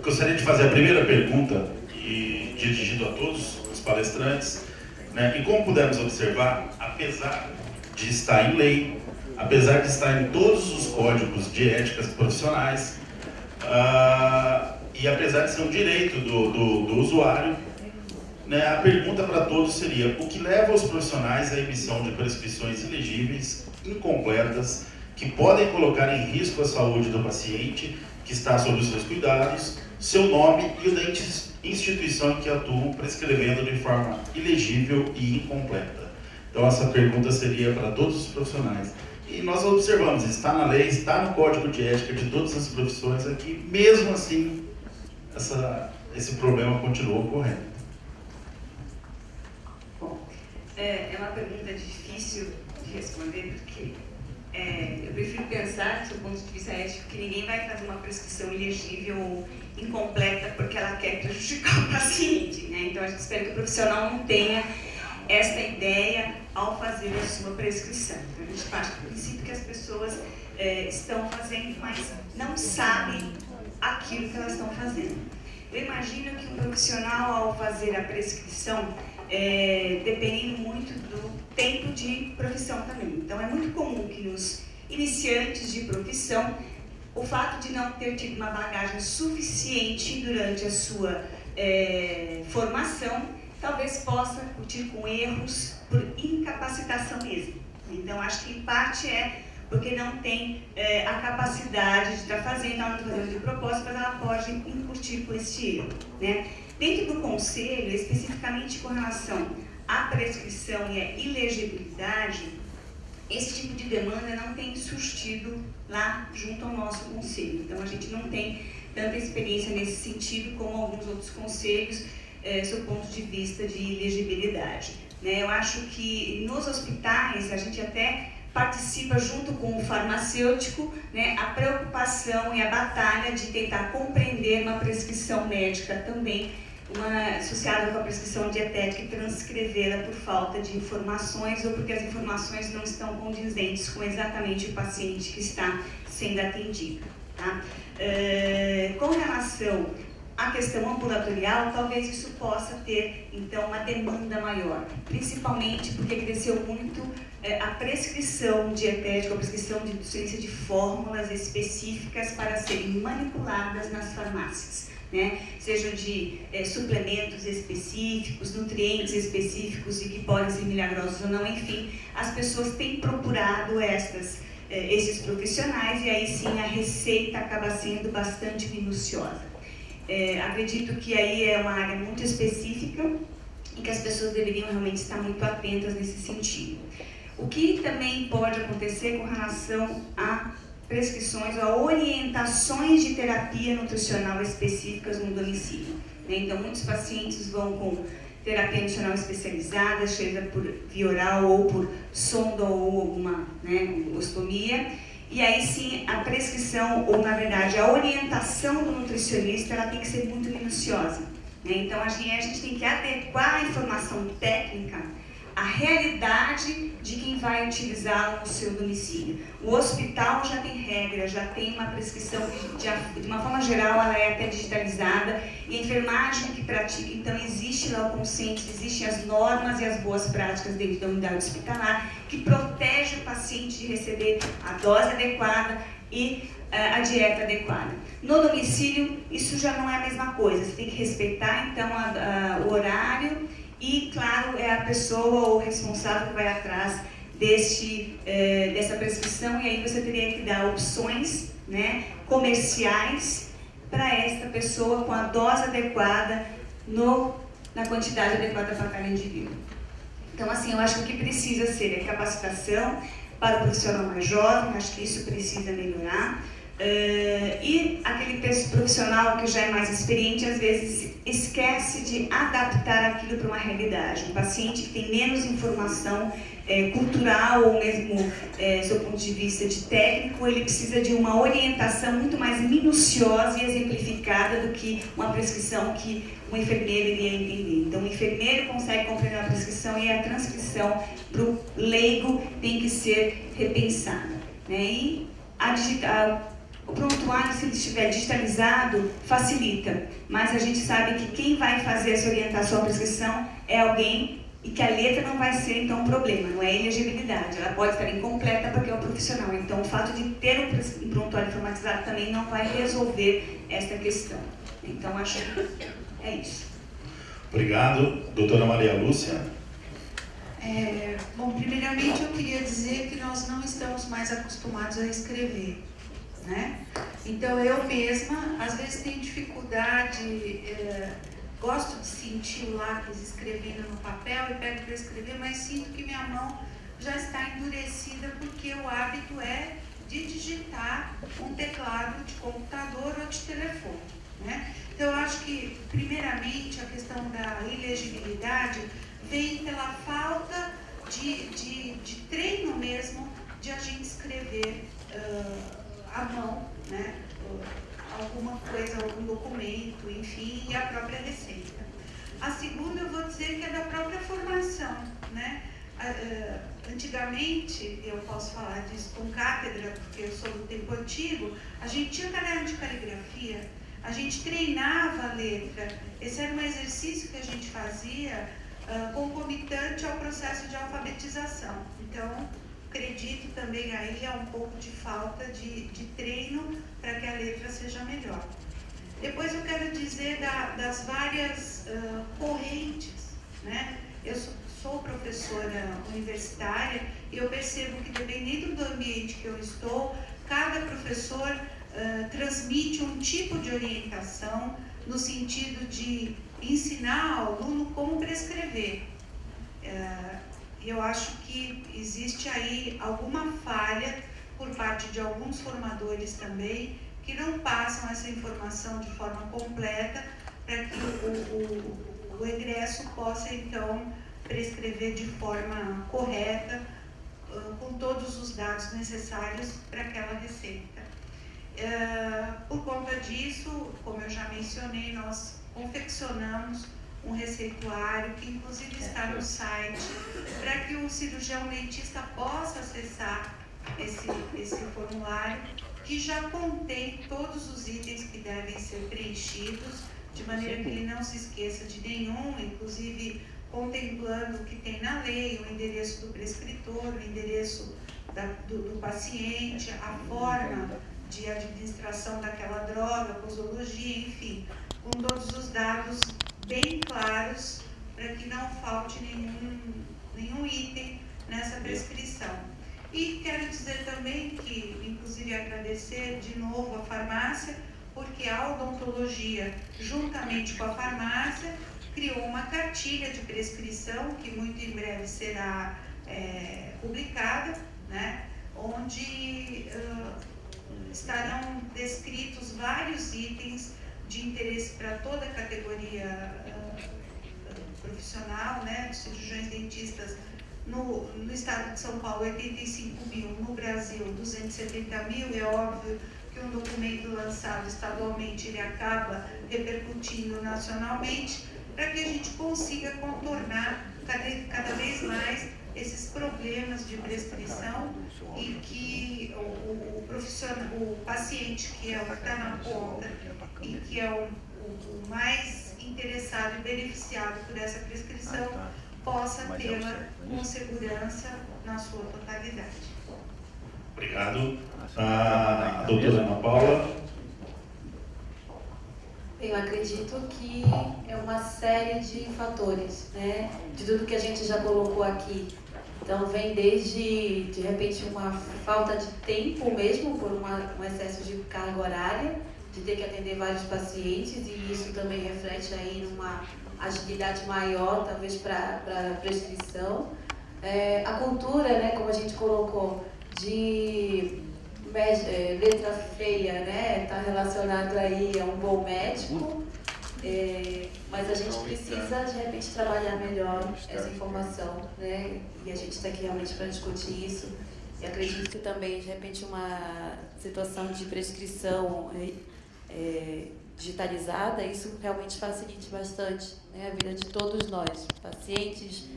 gostaria de fazer a primeira pergunta, e dirigido a todos os palestrantes, né? E como pudemos observar, apesar de estar em lei, apesar de estar em todos os códigos de éticas profissionais, e apesar de ser um direito do usuário, né, a pergunta para todos seria: o que leva os profissionais à emissão de prescrições ilegíveis, incompletas, que podem colocar em risco a saúde do paciente que está sob os seus cuidados, seu nome e o da instituição em que atuam, prescrevendo de forma ilegível e incompleta? Então essa pergunta seria para todos os profissionais. E nós observamos, está na lei, está no código de ética de todas as profissões aqui, mesmo assim esse problema continua ocorrendo. Bom, é uma pergunta difícil de responder, porque eu prefiro pensar, do ponto de vista ético, que ninguém vai fazer uma prescrição ilegível ou incompleta porque ela quer prejudicar o paciente, né? Então a gente espera que o profissional não tenha esta ideia ao fazer a sua prescrição. Então, a gente parte do princípio que as pessoas estão fazendo, mas não sabem aquilo que elas estão fazendo. Eu imagino que um profissional, ao fazer a prescrição, dependendo muito do tempo de profissão também. Então, é muito comum que nos iniciantes de profissão, o fato de não ter tido uma bagagem suficiente durante a sua formação, talvez possa curtir com erros por incapacitação mesmo. Então, acho que em parte é porque não tem a capacidade de estar fazendo, ela não está fazendo de propósito, mas ela pode incutir com este erro, né? Dentro do conselho, especificamente com relação à prescrição e à ilegibilidade, esse tipo de demanda não tem surtido lá junto ao nosso conselho. Então, a gente não tem tanta experiência nesse sentido como alguns outros conselhos, sob o ponto de vista de ilegibilidade, né? Eu acho que nos hospitais a gente até participa junto com o farmacêutico, né, a preocupação e a batalha de tentar compreender uma prescrição médica também, associada com a prescrição dietética, e transcrevê-la por falta de informações ou porque as informações não estão condizentes com exatamente o paciente que está sendo atendido, tá? Com relação à questão ambulatorial, talvez isso possa ter, então, uma demanda maior, principalmente porque cresceu muito a prescrição dietética, a prescrição de nutricionista de fórmulas específicas para serem manipuladas nas farmácias, né? Sejam de suplementos específicos, nutrientes específicos e que podem ser milagrosos ou não, enfim, as pessoas têm procurado esses profissionais e aí sim a receita acaba sendo bastante minuciosa. Acredito que aí é uma área muito específica e que as pessoas deveriam realmente estar muito atentas nesse sentido. O que também pode acontecer com relação a prescrições, a orientações de terapia nutricional específicas no domicílio, né? Então, muitos pacientes vão com terapia nutricional especializada, seja por via oral ou por sonda ou alguma, né, ostomia. E aí sim, a prescrição, ou na verdade a orientação do nutricionista, ela tem que ser muito minuciosa, né? Então a gente tem que adequar a informação técnica à realidade de quem vai utilizá-lo no seu domicílio. O hospital já tem regra, já tem uma prescrição que de uma forma geral ela é até digitalizada, e a enfermagem que pratica, então existe lá o consenso, existem as normas e as boas práticas dentro da unidade hospitalar que protege o paciente de receber a dose adequada e a dieta adequada. No domicílio, isso já não é a mesma coisa, você tem que respeitar então o horário e, claro, é a pessoa ou o responsável que vai atrás dessa prescrição, e aí você teria que dar opções, né, comerciais para esta pessoa com a dose adequada na quantidade adequada para cada indivíduo. Então, assim, eu acho que o que precisa ser capacitação para o profissional mais jovem, acho que isso precisa melhorar. E aquele profissional que já é mais experiente, às vezes esquece de adaptar aquilo para uma realidade. Um paciente que tem menos informação cultural ou mesmo do seu ponto de vista de técnico, ele precisa de uma orientação muito mais minuciosa e exemplificada do que uma prescrição que um enfermeiro iria entender. Então, o enfermeiro consegue compreender a prescrição e a transcrição para o leigo tem que ser repensada, né? E O prontuário, se ele estiver digitalizado, facilita, mas a gente sabe que quem vai fazer essa orientação à prescrição é alguém e que a letra não vai ser, então, um problema, não é a elegibilidade. Ela pode estar incompleta porque é o profissional. Então, o fato de ter um prontuário informatizado também não vai resolver esta questão. Então, acho que é isso. Obrigado. Doutora Maria Lúcia. Bom, primeiramente eu queria dizer que nós não estamos mais acostumados a escrever, né? Então, eu mesma, às vezes, tenho dificuldade... Gosto de sentir o lápis escrevendo no papel e pego para escrever, mas sinto que minha mão já está endurecida porque o hábito é de digitar um teclado de computador ou de telefone, né? Então, eu acho que, primeiramente, a questão da ilegibilidade vem pela falta de treino mesmo de a gente escrever à mão, né? Alguma coisa, algum documento, enfim, e a própria receita. A segunda, eu vou dizer que é da própria formação, né? Antigamente, eu posso falar disso com cátedra, porque eu sou do tempo antigo, a gente tinha caderno de caligrafia, a gente treinava a letra. Esse era um exercício que a gente fazia concomitante ao processo de alfabetização. Então, acredito também aí há um pouco de falta de treino para que a letra seja melhor. Depois eu quero dizer das várias correntes, né? Eu sou professora universitária e eu percebo que, dependendo do ambiente que eu estou, cada professor transmite um tipo de orientação no sentido de ensinar ao aluno como prescrever. Eu acho que existe aí alguma falha por parte de alguns formadores também, que não passam essa informação de forma completa para que o egresso possa, então, prescrever de forma correta, com todos os dados necessários para aquela receita. Por conta disso, como eu já mencionei, nós confeccionamos um receituário que inclusive está no site, para que o cirurgião dentista possa acessar esse formulário, que já contém todos os itens que devem ser preenchidos, de maneira que ele não se esqueça de nenhum, inclusive contemplando o que tem na lei, o endereço do prescritor, o endereço do paciente, a forma de administração daquela droga, posologia, enfim, com todos os dados bem claros, para que não falte nenhum item nessa prescrição. E quero dizer também que, inclusive, agradecer de novo a farmácia, porque a odontologia, juntamente com a farmácia, criou uma cartilha de prescrição, que muito em breve será publicada, né, onde estarão descritos vários itens de interesse para toda a categoria profissional, né, de cirurgiões dentistas. No estado de São Paulo, 85 mil, no Brasil, 270 mil, é óbvio que um documento lançado estadualmente, ele acaba repercutindo nacionalmente, para que a gente consiga contornar cada vez mais esses problemas de prescrição e que o paciente, que é o que está na ponta e que é o mais interessado e beneficiado por essa prescrição, possa tê-la com segurança na sua totalidade. Obrigado. A doutora Ana Paula. Eu acredito que é uma série de fatores, né? De tudo que a gente já colocou aqui. Então, vem desde, de repente, uma falta de tempo mesmo, por um excesso de carga horária, de ter que atender vários pacientes, e isso também reflete aí numa agilidade maior, talvez, para a prescrição. A cultura, né, como a gente colocou, de letra feia, né, está relacionado aí a um bom médico, mas a gente precisa, de repente, trabalhar melhor essa informação, né, e a gente está aqui realmente para discutir isso. E acredito que também, de repente, uma situação de prescrição digitalizada, isso realmente facilite bastante, né, a vida de todos nós, pacientes,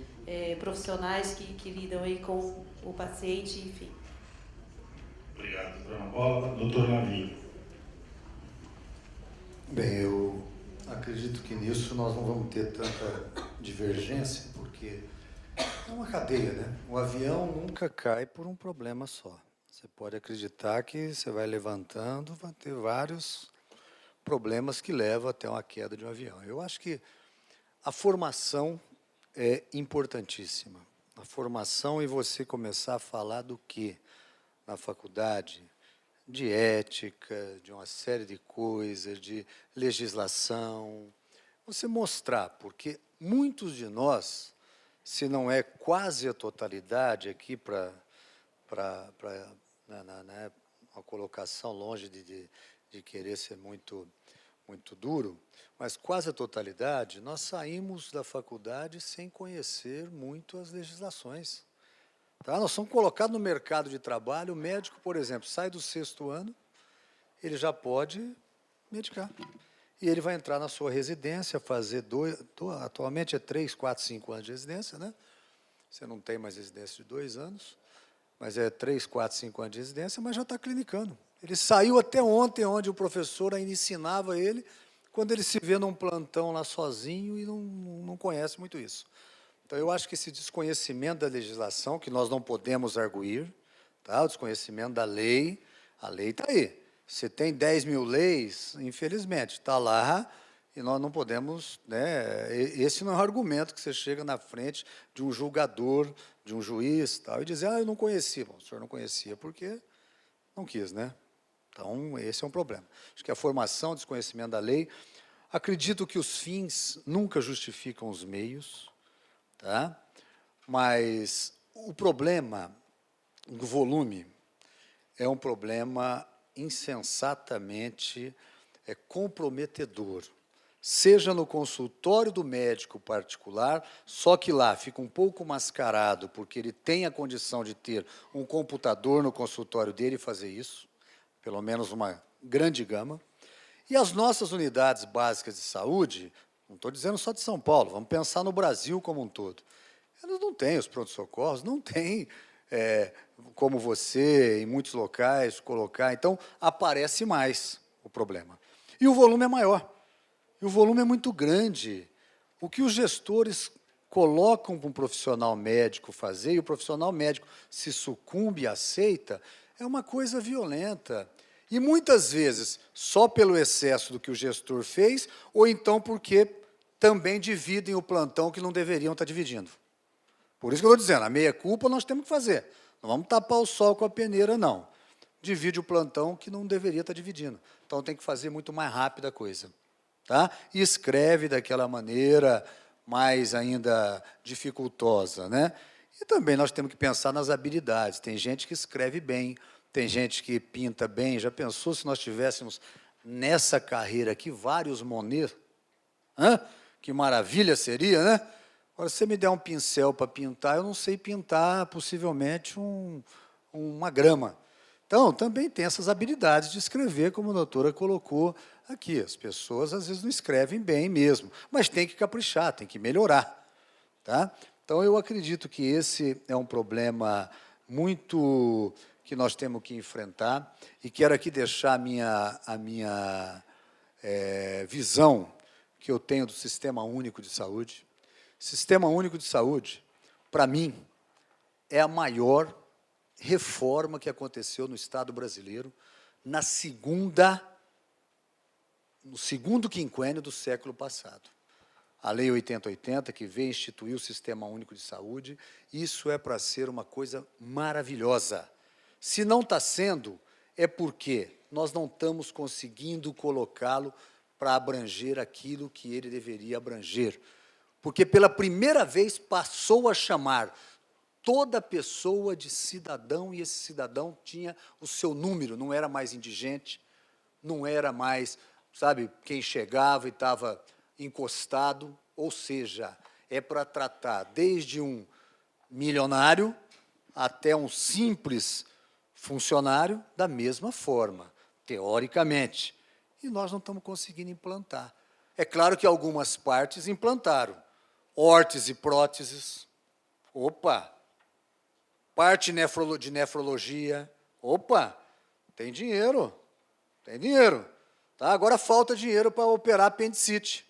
profissionais que lidam aí com o paciente, enfim. Obrigado, doutora Ana Paula. Doutor Lavinho. Bem, eu acredito que nisso nós não vamos ter tanta divergência, porque é uma cadeia, né? O avião nunca cai por um problema só. Você pode acreditar que você vai levantando, vai ter vários problemas que levam até uma queda de um avião. Eu acho que a formação é importantíssima. A formação e você começar a falar do que na faculdade, de ética, de uma série de coisas, de legislação. Você mostrar, porque muitos de nós, se não é quase a totalidade aqui para uma colocação longe de querer ser muito duro, mas quase a totalidade, nós saímos da faculdade sem conhecer muito as legislações. Tá? Nós somos colocados no mercado de trabalho, o médico, por exemplo, sai do 6º ano, ele já pode medicar. E ele vai entrar na sua residência, fazer atualmente é 3, 4, 5 anos de residência, né? Você não tem mais residência de 2 anos, mas é 3, 4, 5 anos de residência, mas já está clinicando. Ele saiu até ontem, onde o professor ainda ensinava ele, quando ele se vê num plantão lá sozinho e não conhece muito isso. Então, eu acho que esse desconhecimento da legislação, que nós não podemos arguir, tá? O desconhecimento da lei, a lei está aí. Você tem 10 mil leis, infelizmente, está lá, e nós não podemos, né, esse não é um argumento que você chega na frente de um julgador, de um juiz, tal, e dizer, eu não conhecia. Bom, o senhor não conhecia porque não quis, né? Então, esse é um problema. Acho que a formação, o desconhecimento da lei, acredito que os fins nunca justificam os meios, tá? Mas o problema do volume é um problema insensatamente comprometedor. Seja no consultório do médico particular, só que lá fica um pouco mascarado, porque ele tem a condição de ter um computador no consultório dele e fazer isso, pelo menos uma grande gama. E as nossas unidades básicas de saúde, não estou dizendo só de São Paulo, vamos pensar no Brasil como um todo. Elas não têm os pronto-socorros, não têm, como você, em muitos locais, colocar. Então, aparece mais o problema. E o volume é maior. E o volume é muito grande. O que os gestores colocam para um profissional médico fazer, e o profissional médico se sucumbe e aceita, é uma coisa violenta. E, muitas vezes, só pelo excesso do que o gestor fez, ou então porque também dividem o plantão que não deveriam estar dividindo. Por isso que eu estou dizendo, a meia-culpa nós temos que fazer. Não vamos tapar o sol com a peneira, não. Divide o plantão que não deveria estar dividindo. Então, tem que fazer muito mais rápida a coisa. Tá? E escreve daquela maneira mais ainda dificultosa, né? E também nós temos que pensar nas habilidades. Tem gente que escreve bem, tem gente que pinta bem. Já pensou se nós tivéssemos nessa carreira aqui vários Monet? Que maravilha seria, né? Agora, se você me der um pincel para pintar, eu não sei pintar, possivelmente, uma grama. Então, também tem essas habilidades de escrever, como a doutora colocou aqui. As pessoas, às vezes, não escrevem bem mesmo, mas tem que caprichar, tem que melhorar. Tá? Então, eu acredito que esse é um problema muito que nós temos que enfrentar, e quero aqui deixar a minha visão que eu tenho do Sistema Único de Saúde. Sistema Único de Saúde, para mim, é a maior reforma que aconteceu no Estado brasileiro no segundo quinquênio do século passado. A Lei 8080, que veio instituir o Sistema Único de Saúde, isso é para ser uma coisa maravilhosa. Se não está sendo, é porque nós não estamos conseguindo colocá-lo para abranger aquilo que ele deveria abranger. Porque, pela primeira vez, passou a chamar toda pessoa de cidadão, e esse cidadão tinha o seu número, não era mais indigente, não era mais, sabe, quem chegava e estava encostado, ou seja, é para tratar desde um milionário até um simples funcionário da mesma forma, teoricamente. E nós não estamos conseguindo implantar. É claro que algumas partes implantaram. Órtese e próteses, opa! Parte de nefrologia, opa! Tem dinheiro. Tem dinheiro. Tá? Agora falta dinheiro para operar apendicite.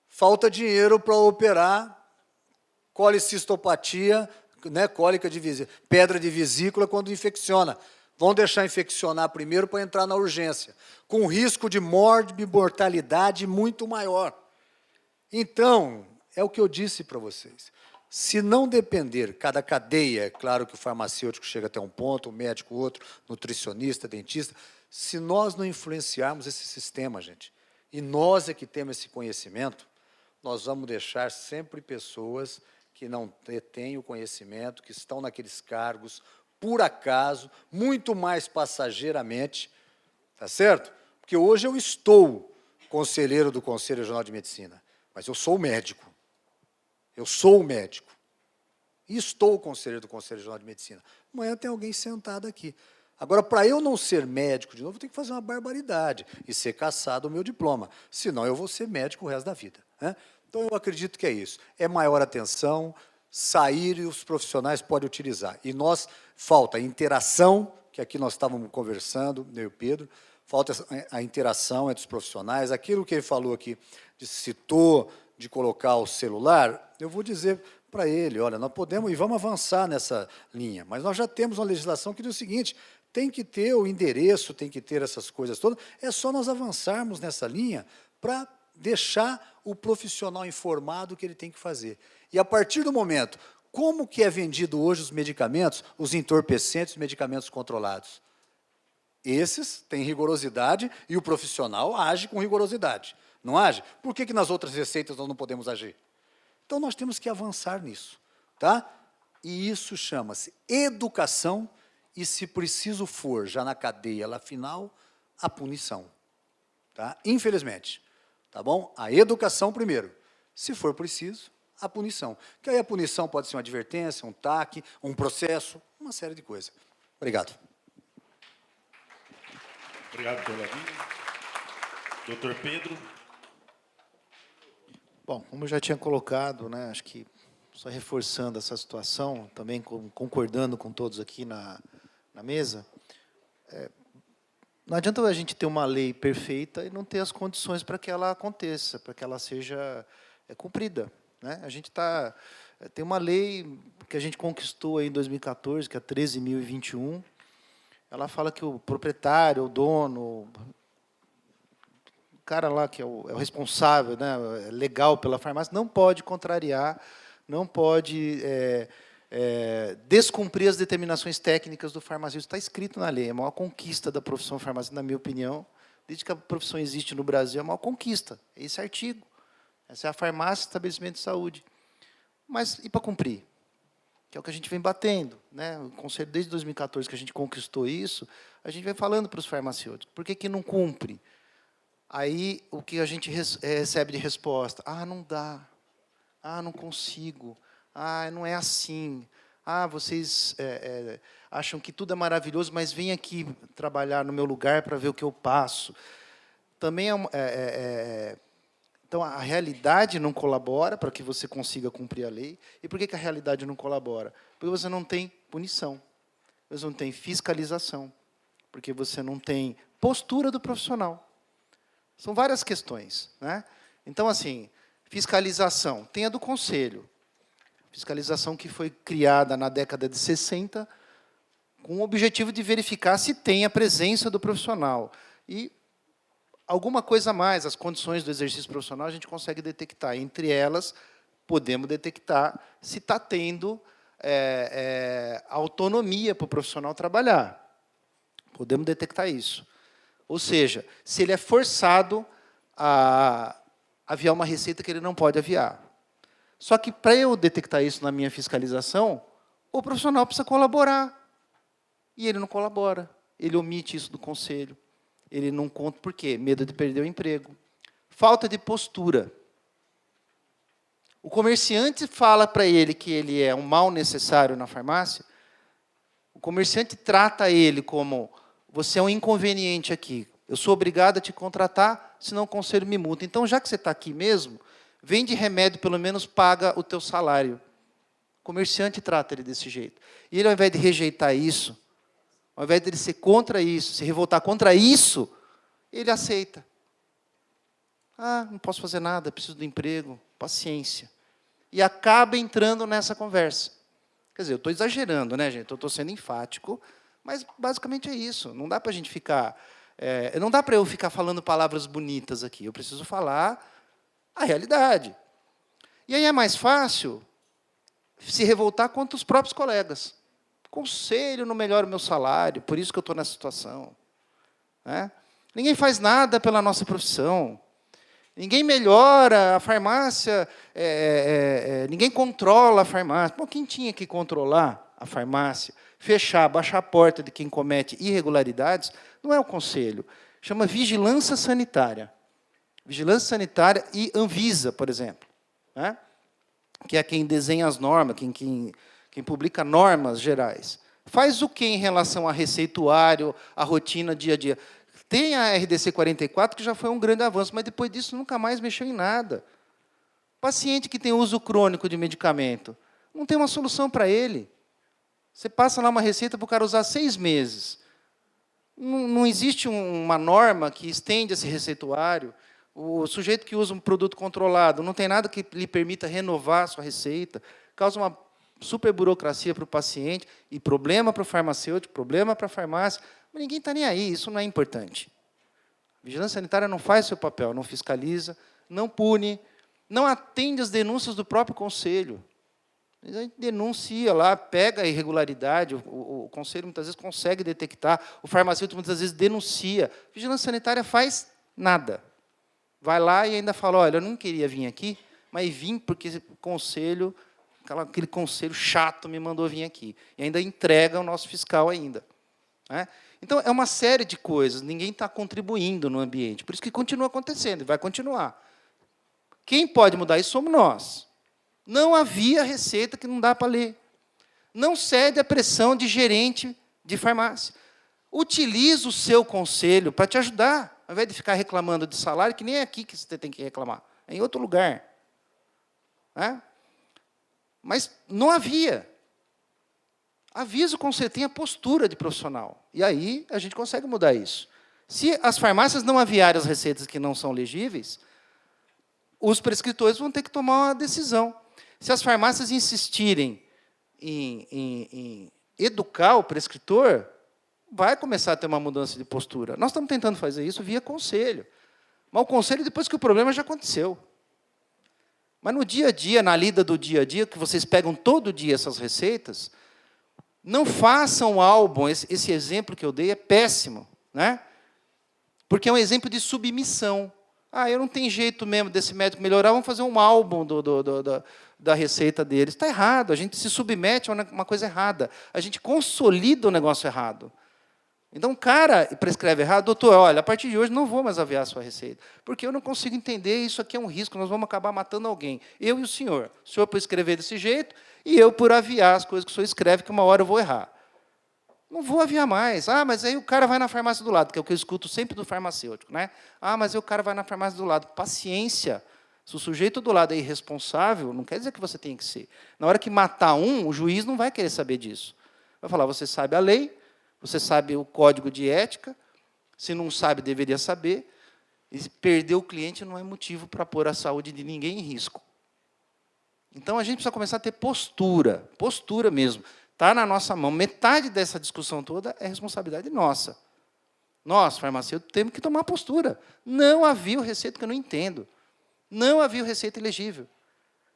Falta dinheiro para operar colicistopatia, né, cólica de vesícula, pedra de vesícula quando infecciona. Vão deixar infeccionar primeiro para entrar na urgência, com risco de mortalidade muito maior. Então, é o que eu disse para vocês. Se não depender, cada cadeia, é claro que o farmacêutico chega até um ponto, o médico outro, nutricionista, dentista, se nós não influenciarmos esse sistema, gente, e nós é que temos esse conhecimento, nós vamos deixar sempre pessoas que não têm o conhecimento, que estão naqueles cargos, por acaso, muito mais passageiramente, tá certo? Porque hoje eu estou conselheiro do Conselho Regional de Medicina, mas eu sou médico. Eu sou médico. E estou conselheiro do Conselho Regional de Medicina. Amanhã tem alguém sentado aqui. Agora, para eu não ser médico de novo, eu tenho que fazer uma barbaridade e ser cassado o meu diploma. Senão, eu vou ser médico o resto da vida, né? Então, eu acredito que é isso. É maior atenção, sair e os profissionais podem utilizar. E nós, falta interação, que aqui nós estávamos conversando, eu e o Pedro, falta a interação entre os profissionais. Aquilo que ele falou aqui, citou, de colocar o celular, eu vou dizer para ele, olha, nós podemos, e vamos avançar nessa linha, mas nós já temos uma legislação que diz o seguinte, tem que ter o endereço, tem que ter essas coisas todas, é só nós avançarmos nessa linha para deixar o profissional informado do que ele tem que fazer. E, a partir do momento, como que é vendido hoje os medicamentos, os entorpecentes, os medicamentos controlados? Esses têm rigorosidade e o profissional age com rigorosidade. Não age? Por que nas outras receitas nós não podemos agir? Então, nós temos que avançar nisso. Tá? E isso chama-se educação e, se preciso for, já na cadeia lá final, a punição. Tá? Infelizmente. Tá bom? A educação primeiro. Se for preciso, a punição. Que aí a punição pode ser uma advertência, um TAC, um processo, uma série de coisas. Obrigado. Obrigado, doutor Lavínia. Doutor Pedro. Bom, como eu já tinha colocado, né, acho que só reforçando essa situação, também concordando com todos aqui na mesa, não adianta a gente ter uma lei perfeita e não ter as condições para que ela aconteça, para que ela seja cumprida, né? A gente tem uma lei que a gente conquistou aí em 2014, que é a 13.021, ela fala que o proprietário, o dono, o cara lá que é o responsável, né, legal pela farmácia, não pode contrariar, não pode descumprir as determinações técnicas do farmacêutico. Está escrito na lei, é a maior conquista da profissão farmacêutica, na minha opinião. Desde que a profissão existe no Brasil, é a maior conquista. É esse artigo. Essa é a farmácia, estabelecimento de saúde. Mas, e para cumprir? Que é o que a gente vem batendo, né? O Conselho, desde 2014, que a gente conquistou isso, a gente vem falando para os farmacêuticos. Por que não cumpre? Aí, o que a gente recebe de resposta? Ah, não dá. Ah, não consigo. Ah, não é assim. Ah, vocês acham que tudo é maravilhoso, mas vem aqui trabalhar no meu lugar para ver o que eu passo. Também então, a realidade não colabora para que você consiga cumprir a lei. E por que a realidade não colabora? Porque você não tem punição, você não tem fiscalização, porque você não tem postura do profissional. São várias questões, né? Então, assim, fiscalização. Tem a do Conselho. Fiscalização que foi criada na década de 60, com o objetivo de verificar se tem a presença do profissional. E alguma coisa a mais, as condições do exercício profissional, a gente consegue detectar. Entre elas, podemos detectar se está tendo autonomia para o profissional trabalhar. Podemos detectar isso. Ou seja, se ele é forçado a aviar uma receita que ele não pode aviar. Só que, para eu detectar isso na minha fiscalização, o profissional precisa colaborar. E ele não colabora. Ele omite isso do conselho. Ele não conta por quê? Medo de perder o emprego. Falta de postura. O comerciante fala para ele que ele é um mal necessário na farmácia. O comerciante trata ele como: você é um inconveniente aqui. Eu sou obrigado a te contratar, senão o conselho me multa. Então, já que você está aqui mesmo, vende remédio, pelo menos paga o teu salário. O comerciante trata ele desse jeito. E ele, ao invés de rejeitar isso, ao invés de ele ser contra isso, se revoltar contra isso, ele aceita. Ah, não posso fazer nada, preciso do emprego, paciência. E acaba entrando nessa conversa. Quer dizer, eu estou exagerando, né, gente? Eu estou sendo enfático, mas basicamente é isso. Não dá para a gente ficar... não dá para eu ficar falando palavras bonitas aqui. Eu preciso falar a realidade. E aí é mais fácil se revoltar contra os próprios colegas. Conselho não melhora o meu salário, por isso que eu estou nessa situação. Né? Ninguém faz nada pela nossa profissão. Ninguém melhora a farmácia, ninguém controla a farmácia. Bom, quem tinha que controlar a farmácia, fechar, baixar a porta de quem comete irregularidades, não é o conselho. Chama vigilância sanitária. Vigilância sanitária e Anvisa, por exemplo. Né? Que é quem desenha as normas, quem publica normas gerais. Faz o que em relação a receituário, a rotina, dia a dia? Tem a RDC 44, que já foi um grande avanço, mas depois disso nunca mais mexeu em nada. Paciente que tem uso crônico de medicamento, não tem uma solução para ele. Você passa lá uma receita para o cara usar 6 meses. Não existe uma norma que estende esse receituário. O sujeito que usa um produto controlado não tem nada que lhe permita renovar a sua receita. Causa uma super burocracia para o paciente e problema para o farmacêutico, problema para a farmácia. Mas ninguém está nem aí, isso não é importante. A vigilância sanitária não faz seu papel, não fiscaliza, não pune, não atende às denúncias do próprio conselho. A gente denuncia lá, pega a irregularidade, o conselho muitas vezes consegue detectar, o farmacêutico muitas vezes denuncia. A vigilância sanitária faz nada. Vai lá e ainda fala, olha, eu não queria vir aqui, mas vim porque o conselho, aquele conselho chato me mandou vir aqui. E ainda entrega o nosso fiscal ainda. Né? Então, é uma série de coisas, ninguém está contribuindo no ambiente. Por isso que continua acontecendo, e vai continuar. Quem pode mudar isso somos nós. Não havia receita que não dá para ler. Não cede à pressão de gerente de farmácia. Utilize o seu conselho para te ajudar, ao invés de ficar reclamando de salário, que nem é aqui que você tem que reclamar, é em outro lugar. Né? Mas não havia. Avisa o conselho, tenha postura de profissional. E aí a gente consegue mudar isso. Se as farmácias não aviarem as receitas que não são legíveis, os prescritores vão ter que tomar uma decisão. Se as farmácias insistirem em educar o prescritor, vai começar a ter uma mudança de postura. Nós estamos tentando fazer isso via conselho. Mas o conselho depois que o problema já aconteceu. Mas no dia a dia, na lida do dia a dia, que vocês pegam todo dia essas receitas, não façam um álbum. Esse exemplo que eu dei é péssimo, né? Porque é um exemplo de submissão. Ah, eu não tenho jeito mesmo desse médico melhorar, vamos fazer um álbum da receita deles. Está errado, a gente se submete a uma coisa errada. A gente consolida o negócio errado. Então, o cara prescreve errado, doutor, olha, a partir de hoje não vou mais aviar a sua receita, porque eu não consigo entender, isso aqui é um risco, nós vamos acabar matando alguém. Eu e o senhor por escrever desse jeito, e eu por aviar as coisas que o senhor escreve, que uma hora eu vou errar. Não vou aviar mais. Ah, mas aí o cara vai na farmácia do lado, que é o que eu escuto sempre do farmacêutico. Né? Ah, mas aí o cara vai na farmácia do lado. Paciência. Se o sujeito do lado é irresponsável, não quer dizer que você tem que ser. Na hora que matar um, o juiz não vai querer saber disso. Vai falar, você sabe a lei, você sabe o código de ética, se não sabe, deveria saber. E perder o cliente não é motivo para pôr a saúde de ninguém em risco. Então, a gente precisa começar a ter postura mesmo. Está na nossa mão. Metade dessa discussão toda é responsabilidade nossa. Nós, farmacêuticos, temos que tomar postura. Não havia receita que eu não entendo. Não havia receita elegível.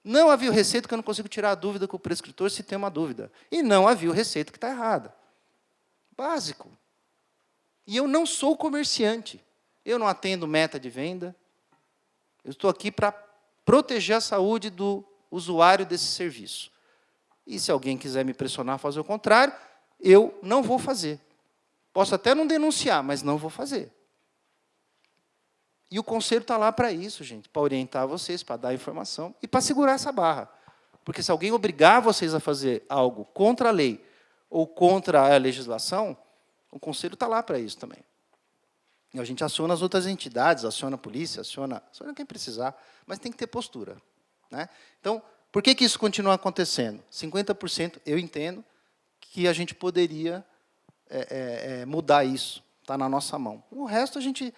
Não havia receita que eu não consigo tirar a dúvida com o prescritor se tem uma dúvida. E não havia receita que está errada. Básico. E eu não sou comerciante. Eu não atendo meta de venda. Eu estou aqui para proteger a saúde do usuário desse serviço. E se alguém quiser me pressionar a fazer o contrário, eu não vou fazer. Posso até não denunciar, mas não vou fazer. E o conselho está lá para isso, gente, para orientar vocês, para dar informação e para segurar essa barra. Porque se alguém obrigar vocês a fazer algo contra a lei ou contra a legislação, o conselho está lá para isso também. E a gente aciona as outras entidades, aciona a polícia, aciona quem precisar, mas tem que ter postura. Né? Então, por que isso continua acontecendo? 50% eu entendo que a gente poderia mudar isso. Está na nossa mão. O resto a gente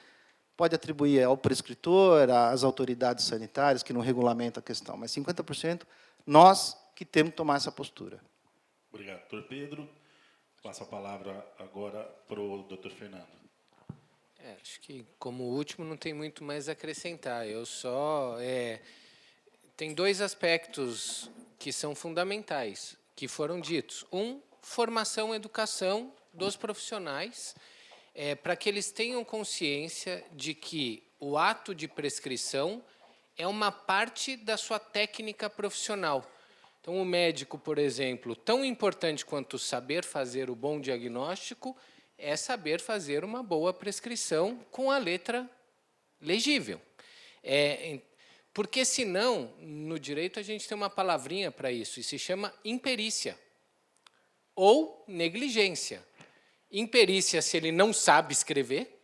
pode atribuir ao prescritor, às autoridades sanitárias, que não regulamentam a questão, mas 50% nós que temos que tomar essa postura. Obrigado, doutor Pedro. Passo a palavra agora para o doutor Fernando. Acho que, como último, não tem muito mais a acrescentar. Eu só... tem dois aspectos que são fundamentais, que foram ditos. Formação e educação dos profissionais, para que eles tenham consciência de que o ato de prescrição é uma parte da sua técnica profissional. Então, o médico, por exemplo, tão importante quanto saber fazer o bom diagnóstico, é saber fazer uma boa prescrição com a letra legível. Porque, senão, no direito, a gente tem uma palavrinha para isso, e se chama imperícia ou negligência. Imperícia, se ele não sabe escrever,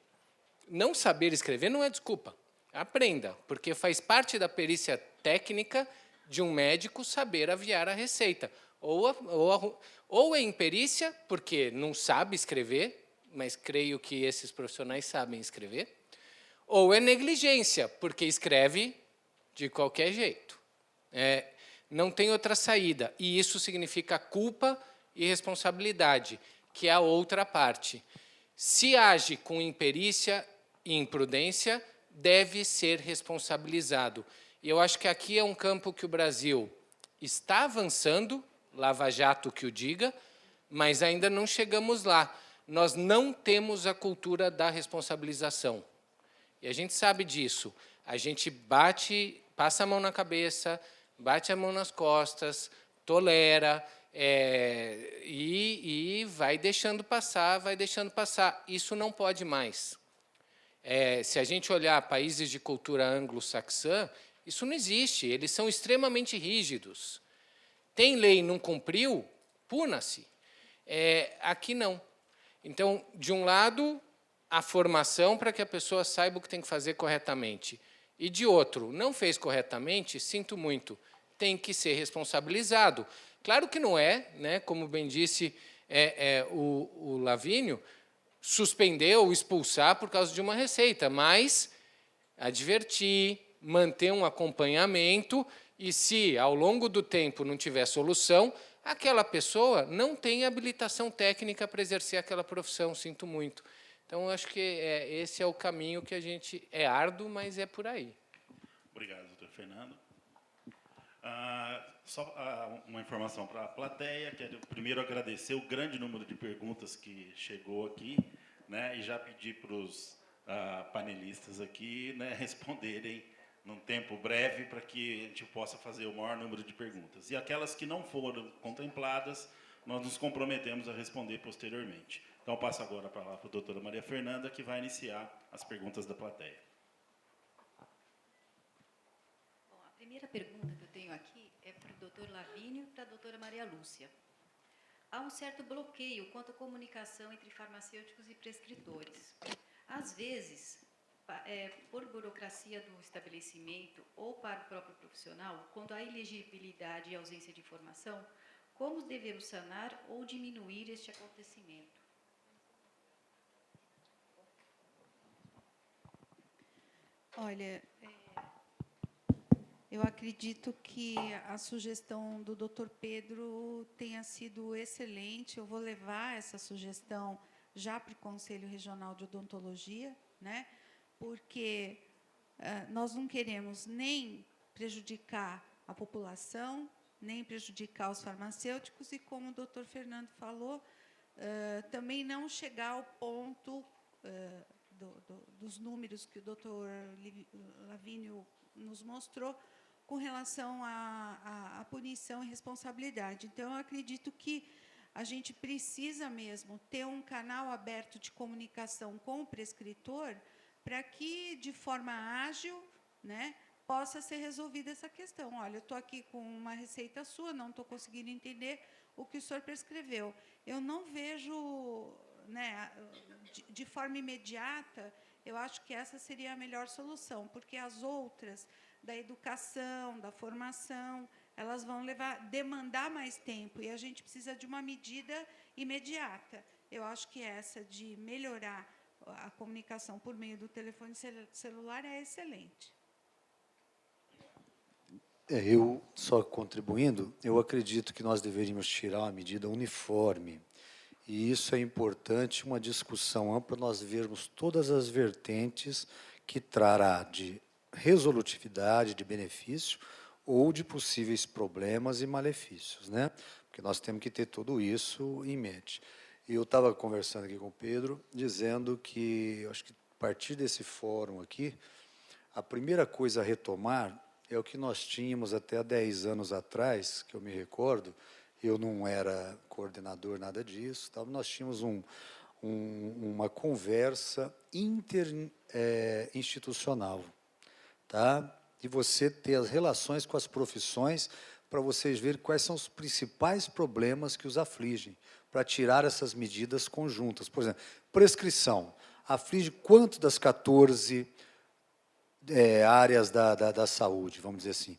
não saber escrever não é desculpa. Aprenda, porque faz parte da perícia técnica de um médico saber aviar a receita. Ou é imperícia, porque não sabe escrever, mas creio que esses profissionais sabem escrever, ou é negligência, porque escreve de qualquer jeito. Não tem outra saída. E isso significa culpa e responsabilidade, que é a outra parte. Se age com imperícia e imprudência, deve ser responsabilizado. E eu acho que aqui é um campo que o Brasil está avançando, Lava Jato que o diga, mas ainda não chegamos lá. Nós não temos a cultura da responsabilização. E a gente sabe disso. A gente passa a mão na cabeça, bate a mão nas costas, tolera, e vai deixando passar, vai deixando passar. Isso não pode mais. Se a gente olhar países de cultura anglo-saxã, isso não existe, eles são extremamente rígidos. Tem lei e não cumpriu, puna-se. Aqui não. Então, de um lado, a formação para que a pessoa saiba o que tem que fazer corretamente. E, de outro, não fez corretamente, sinto muito, tem que ser responsabilizado. Claro que não é, né, como bem disse o Lavínio, suspender ou expulsar por causa de uma receita, mas advertir, manter um acompanhamento e, se ao longo do tempo não tiver solução, aquela pessoa não tem habilitação técnica para exercer aquela profissão, sinto muito. Então, acho que esse é o caminho que a gente... É árduo, mas é por aí. Obrigado, doutor Fernando. Só uma informação para a plateia. Quero primeiro agradecer o grande número de perguntas que chegou aqui, né, e já pedir para os panelistas aqui, né, responderem num tempo breve para que a gente possa fazer o maior número de perguntas. E aquelas que não foram contempladas, nós nos comprometemos a responder posteriormente. Então, eu passo agora a palavra para a doutora Maria Fernanda, que vai iniciar as perguntas da plateia. Bom, a primeira pergunta que eu tenho aqui é para o doutor Lavínio e para a doutora Maria Lúcia. Há um certo bloqueio quanto à comunicação entre farmacêuticos e prescritores. Às vezes, por burocracia do estabelecimento ou para o próprio profissional, quando há ilegibilidade e ausência de informação, como devemos sanar ou diminuir este acontecimento? Olha, eu acredito que a sugestão do Dr. Pedro tenha sido excelente. Eu vou levar essa sugestão já para o Conselho Regional de Odontologia, né? Porque nós não queremos nem prejudicar a população, nem prejudicar os farmacêuticos e, como o doutor Fernando falou, também não chegar ao ponto dos números que o doutor Lavínio nos mostrou com relação à punição e responsabilidade. Então, eu acredito que a gente precisa mesmo ter um canal aberto de comunicação com o prescritor para que, de forma ágil, né, possa ser resolvida essa questão. Olha, eu estou aqui com uma receita sua, não estou conseguindo entender o que o senhor prescreveu. Eu não vejo, né, de forma imediata, eu acho que essa seria a melhor solução, porque as outras, da educação, da formação, elas vão demandar mais tempo, e a gente precisa de uma medida imediata. Eu acho que essa de melhorar a comunicação por meio do telefone celular é excelente. Eu, só contribuindo, eu acredito que nós deveríamos tirar uma medida uniforme. E isso é importante, uma discussão ampla, nós vermos todas as vertentes que trará de resolutividade, de benefício, ou de possíveis problemas e malefícios, né? Porque nós temos que ter tudo isso em mente. E eu estava conversando aqui com o Pedro, dizendo que, eu acho que a partir desse fórum aqui, a primeira coisa a retomar é o que nós tínhamos até há 10 anos atrás, que eu me recordo, eu não era coordenador, nada disso, nós tínhamos uma conversa interinstitucional, tá? E você ter as relações com as profissões para vocês verem quais são os principais problemas que os afligem, para tirar essas medidas conjuntas. Por exemplo, prescrição. Aflige quanto das 14 áreas da saúde, vamos dizer assim?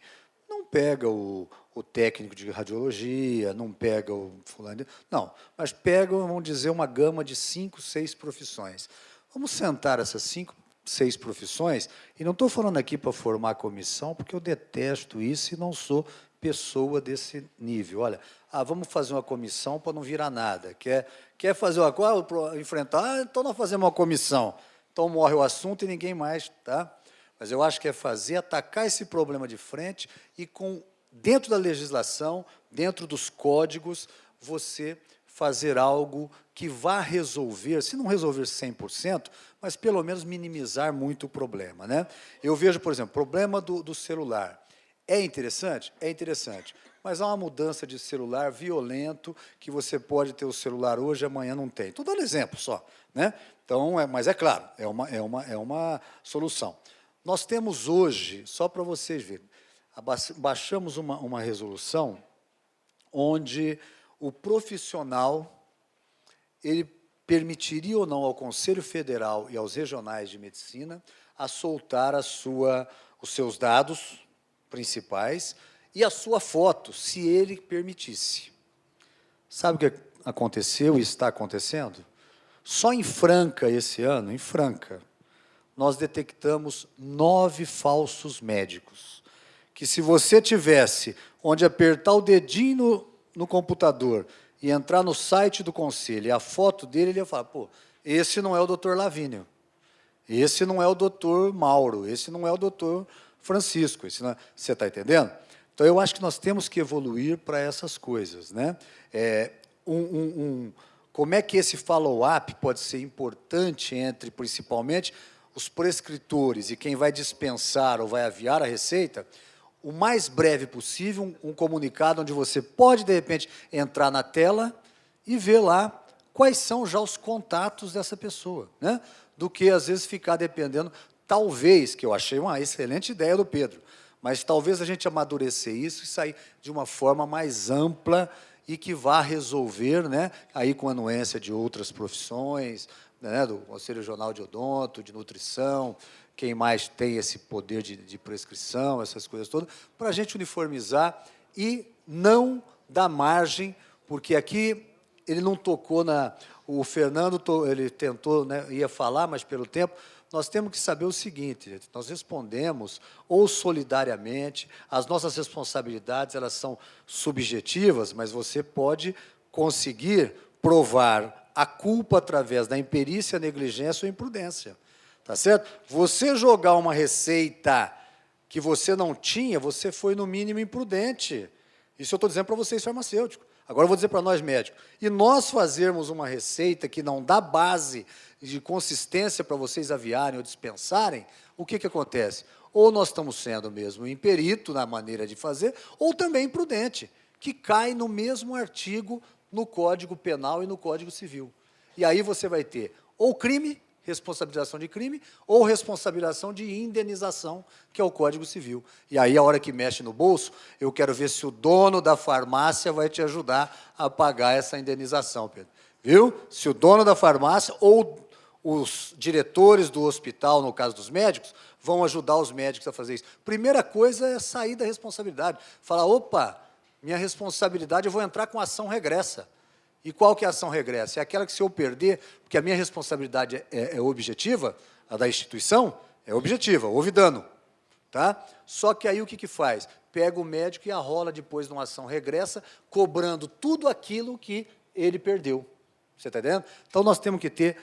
Não pega o técnico de radiologia, não pega o fulano, não, mas pega, vamos dizer, uma gama de 5, 6 profissões. Vamos sentar essas 5, 6 profissões, e não estou falando aqui para formar comissão, porque eu detesto isso e não sou pessoa desse nível. Olha, vamos fazer uma comissão para não virar nada. Quer fazer uma coisa, enfrentar, então nós fazemos uma comissão. Então morre o assunto e ninguém mais, tá? Mas eu acho que é fazer, atacar esse problema de frente e, dentro da legislação, dentro dos códigos, você fazer algo que vá resolver, se não resolver 100%, mas pelo menos minimizar muito o problema, né? Eu vejo, por exemplo, o problema do celular. É interessante? É interessante. Mas há uma mudança de celular violento, que você pode ter o celular hoje, amanhã não tem. Estou dando exemplo só, né? Então, mas é claro, é uma solução. Nós temos hoje, só para vocês verem, baixamos uma resolução onde o profissional, ele permitiria ou não ao Conselho Federal e aos regionais de medicina a soltar os seus dados principais e a sua foto, se ele permitisse. Sabe o que aconteceu e está acontecendo? Só em Franca, esse ano, em Franca, nós detectamos 9 falsos médicos, que se você tivesse onde apertar o dedinho no computador e entrar no site do conselho e a foto dele, ele ia falar, pô, esse não é o doutor Lavínio, esse não é o doutor Mauro, esse não é o doutor Francisco, esse não é... Você está entendendo? Então, eu acho que nós temos que evoluir para essas coisas, né? Como é que esse follow-up pode ser importante entre, principalmente, os prescritores e quem vai dispensar ou vai aviar a receita, o mais breve possível, um comunicado onde você pode, de repente, entrar na tela e ver lá quais são já os contatos dessa pessoa, né? Do que, às vezes, ficar dependendo, talvez, que eu achei uma excelente ideia do Pedro, mas talvez a gente amadurecer isso e sair de uma forma mais ampla e que vá resolver, né, aí com a anuência de outras profissões, né, do Conselho Regional de Odonto, de Nutrição, quem mais tem esse poder de prescrição, essas coisas todas, para a gente uniformizar e não dar margem, porque aqui ele não tocou o Fernando, ele tentou, né, ia falar, mas pelo tempo, nós temos que saber o seguinte, nós respondemos ou solidariamente, as nossas responsabilidades, elas são subjetivas, mas você pode conseguir provar a culpa através da imperícia, negligência ou imprudência. Tá certo? Você jogar uma receita que você não tinha, você foi, no mínimo, imprudente. Isso eu estou dizendo para vocês, farmacêuticos. Agora eu vou dizer para nós, médicos. E nós fazermos uma receita que não dá base de consistência para vocês aviarem ou dispensarem, o que acontece? Ou nós estamos sendo mesmo imperito na maneira de fazer, ou também imprudente, que cai no mesmo artigo no Código Penal e no Código Civil. E aí você vai ter ou crime, responsabilização de crime, ou responsabilização de indenização, que é o Código Civil. E aí, a hora que mexe no bolso, eu quero ver se o dono da farmácia vai te ajudar a pagar essa indenização, Pedro. Viu? Se o dono da farmácia ou os diretores do hospital, no caso dos médicos, vão ajudar os médicos a fazer isso. Primeira coisa é sair da responsabilidade. Falar, opa, minha responsabilidade, eu vou entrar com ação regressa. E qual que é a ação regressa? É aquela que, se eu perder, porque a minha responsabilidade é objetiva, a da instituição é objetiva, houve dano. Tá? Só que aí o que faz? Pega o médico e arrola depois de uma ação regressa, cobrando tudo aquilo que ele perdeu. Você está entendendo? Então, nós temos que ter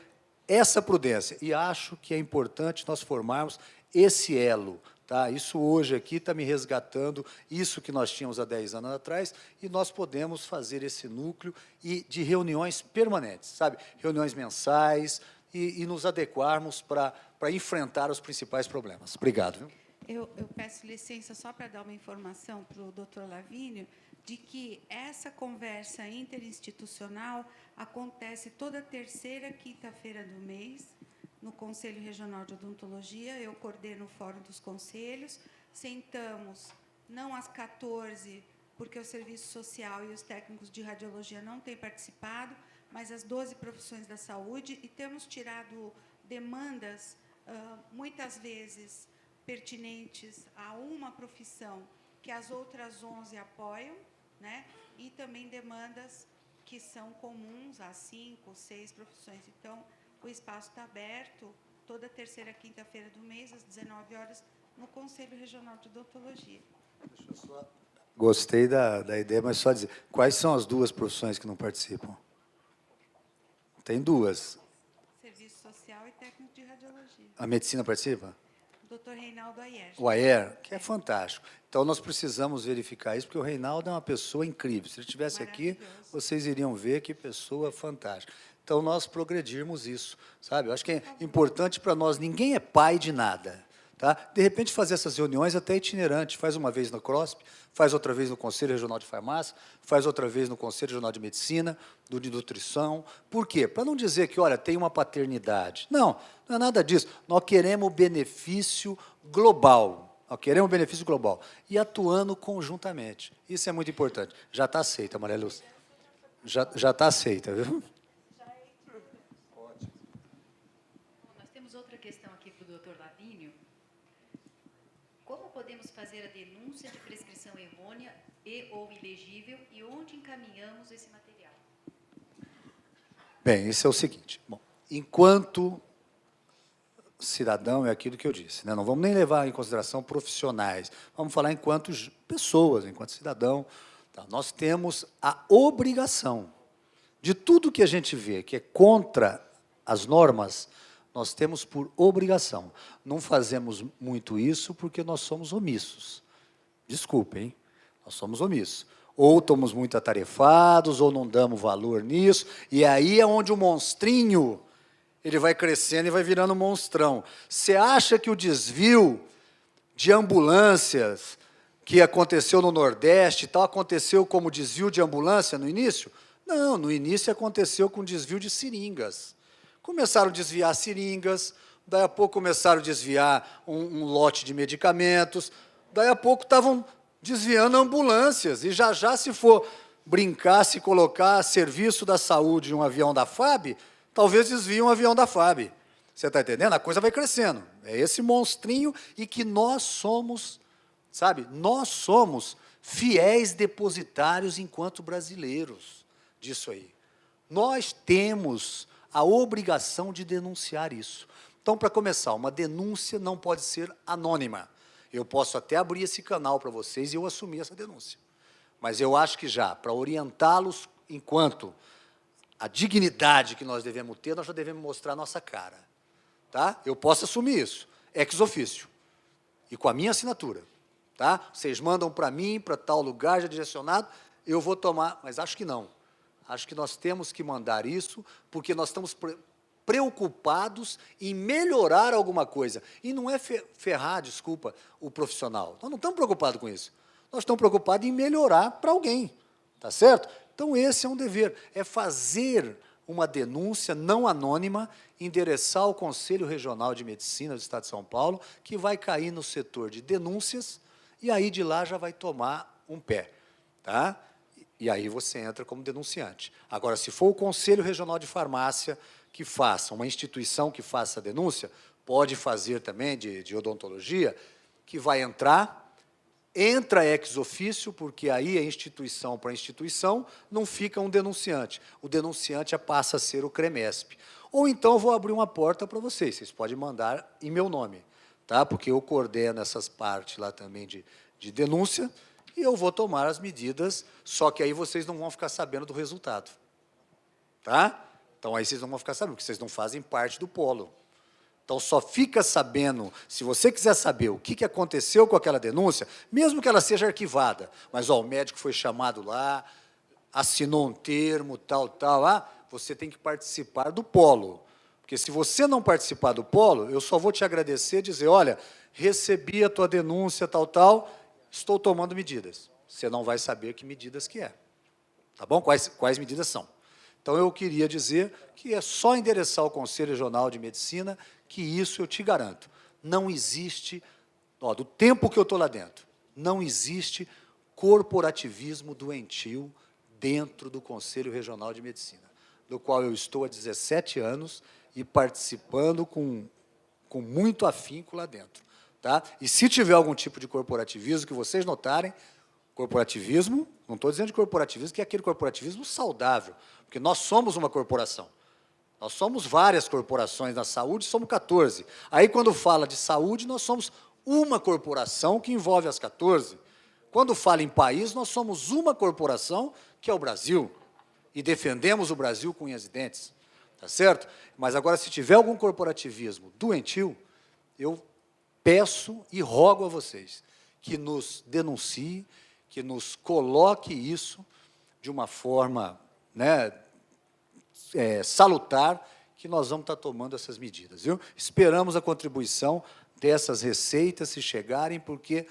essa prudência. E acho que é importante nós formarmos esse elo. Tá? Isso hoje aqui está me resgatando, isso que nós tínhamos há 10 anos atrás, e nós podemos fazer esse núcleo de reuniões permanentes, sabe? Reuniões mensais, e nos adequarmos para enfrentar os principais problemas. Obrigado. Viu? Eu peço licença só para dar uma informação para o doutor Lavínio, de que essa conversa interinstitucional acontece toda terceira quinta-feira do mês, no Conselho Regional de Odontologia. Eu coordeno o Fórum dos Conselhos. Sentamos, não às 14, porque o Serviço Social e os técnicos de radiologia não têm participado, mas as 12 profissões da saúde, e temos tirado demandas, muitas vezes, pertinentes a uma profissão que as outras 11 apoiam, né? E também demandas que são comuns a 5, 6 profissões. Então, o espaço está aberto toda terceira quinta-feira do mês, às 19 horas, no Conselho Regional de Odontologia. Deixa eu só... Gostei da ideia, mas só dizer, quais são as 2 profissões que não participam? Tem 2. Serviço Social e técnico de radiologia. A medicina participa? Dr. Reinaldo Ayer. O Ayer, que é fantástico. Então, nós precisamos verificar isso, porque o Reinaldo é uma pessoa incrível. Se ele estivesse aqui, vocês iriam ver que pessoa fantástica. Então, nós progredirmos isso, sabe? Eu acho que é importante para nós, ninguém é pai de nada. Tá? De repente, fazer essas reuniões até itinerante. Faz uma vez no CROSP, faz outra vez no Conselho Regional de Farmácia, faz outra vez no Conselho Regional de Medicina, de Nutrição. Por quê? Para não dizer que, olha, tem uma paternidade. Não, não é nada disso. Nós queremos benefício global. Nós queremos benefício global. E atuando conjuntamente. Isso é muito importante. Já está aceita, Maria Lúcia. Já está aceita, viu? Nós temos outra questão aqui para o doutor Lavínio. Como podemos fazer a denúncia de prescrição errônea e ou ilegível, e onde encaminhamos esse material? Bem, isso é o seguinte. Bom, enquanto cidadão, é aquilo que eu disse, né? Não vamos nem levar em consideração profissionais, vamos falar enquanto pessoas, enquanto cidadão. Tá? Nós temos a obrigação de tudo que a gente vê que é contra as normas, nós temos por obrigação. Não fazemos muito isso porque nós somos omissos. Desculpem, nós somos omissos. Ou estamos muito atarefados, ou não damos valor nisso, e aí é onde o monstrinho ele vai crescendo e vai virando um monstrão. Você acha que o desvio de ambulâncias que aconteceu no Nordeste e tal, aconteceu como desvio de ambulância no início? Não, no início aconteceu com desvio de seringas. Começaram a desviar seringas, daí a pouco começaram a desviar um lote de medicamentos, daí a pouco estavam desviando ambulâncias, e já se for brincar, se colocar a serviço da saúde em um avião da FAB, talvez desvie um avião da FAB. Você está entendendo? A coisa vai crescendo. É esse monstrinho, e que nós somos, sabe, nós somos fiéis depositários enquanto brasileiros disso aí. Nós temos a obrigação de denunciar isso. Então, para começar, uma denúncia não pode ser anônima. Eu posso até abrir esse canal para vocês e eu assumir essa denúncia. Mas eu acho que já, para orientá-los enquanto a dignidade que nós devemos ter, nós já devemos mostrar a nossa cara. Tá? Eu posso assumir isso, ex officio, e com a minha assinatura. Tá? Vocês mandam para mim, para tal lugar, já direcionado, eu vou tomar, mas acho que não. Acho que nós temos que mandar isso, porque nós estamos preocupados em melhorar alguma coisa. E não é ferrar, desculpa, o profissional. Nós não estamos preocupados com isso. Nós estamos preocupados em melhorar para alguém. Tá certo? Então, esse é um dever. É fazer uma denúncia não anônima, endereçar ao Conselho Regional de Medicina do Estado de São Paulo, que vai cair no setor de denúncias, e aí de lá já vai tomar um pé. Tá? E aí você entra como denunciante. Agora, se for o Conselho Regional de Farmácia que faça, uma instituição que faça a denúncia, pode fazer também de odontologia, que vai entrar, entra ex officio, porque aí é instituição para instituição, não fica um denunciante. O denunciante passa a ser o CREMESP. Ou então eu vou abrir uma porta para vocês podem mandar em meu nome, tá? Porque eu coordeno essas partes lá também de denúncia, e eu vou tomar as medidas, só que aí vocês não vão ficar sabendo do resultado. Tá? Então, aí vocês não vão ficar sabendo, porque vocês não fazem parte do polo. Então, só fica sabendo, se você quiser saber o que aconteceu com aquela denúncia, mesmo que ela seja arquivada, mas ó, o médico foi chamado lá, assinou um termo, tal, você tem que participar do polo. Porque se você não participar do polo, eu só vou te agradecer e dizer, olha, recebi a tua denúncia, tal, estou tomando medidas. Você não vai saber que medidas que é. Tá bom? Quais medidas são. Então, eu queria dizer que é só endereçar o Conselho Regional de Medicina, que isso eu te garanto. Não existe, do tempo que eu estou lá dentro, não existe corporativismo doentio dentro do Conselho Regional de Medicina, do qual eu estou há 17 anos e participando com muito afinco lá dentro. Tá? E se tiver algum tipo de corporativismo que vocês notarem, corporativismo, não estou dizendo de corporativismo, que é aquele corporativismo saudável, porque nós somos uma corporação. Nós somos várias corporações na saúde, somos 14. Aí, quando fala de saúde, nós somos uma corporação que envolve as 14. Quando fala em país, nós somos uma corporação, que é o Brasil, e defendemos o Brasil com unhas e dentes. Tá certo? Mas agora, se tiver algum corporativismo doentio, eu peço e rogo a vocês que nos denuncie, que nos coloque isso de uma forma, né, salutar, que nós vamos estar tomando essas medidas. Viu? Esperamos a contribuição dessas receitas, se chegarem, porque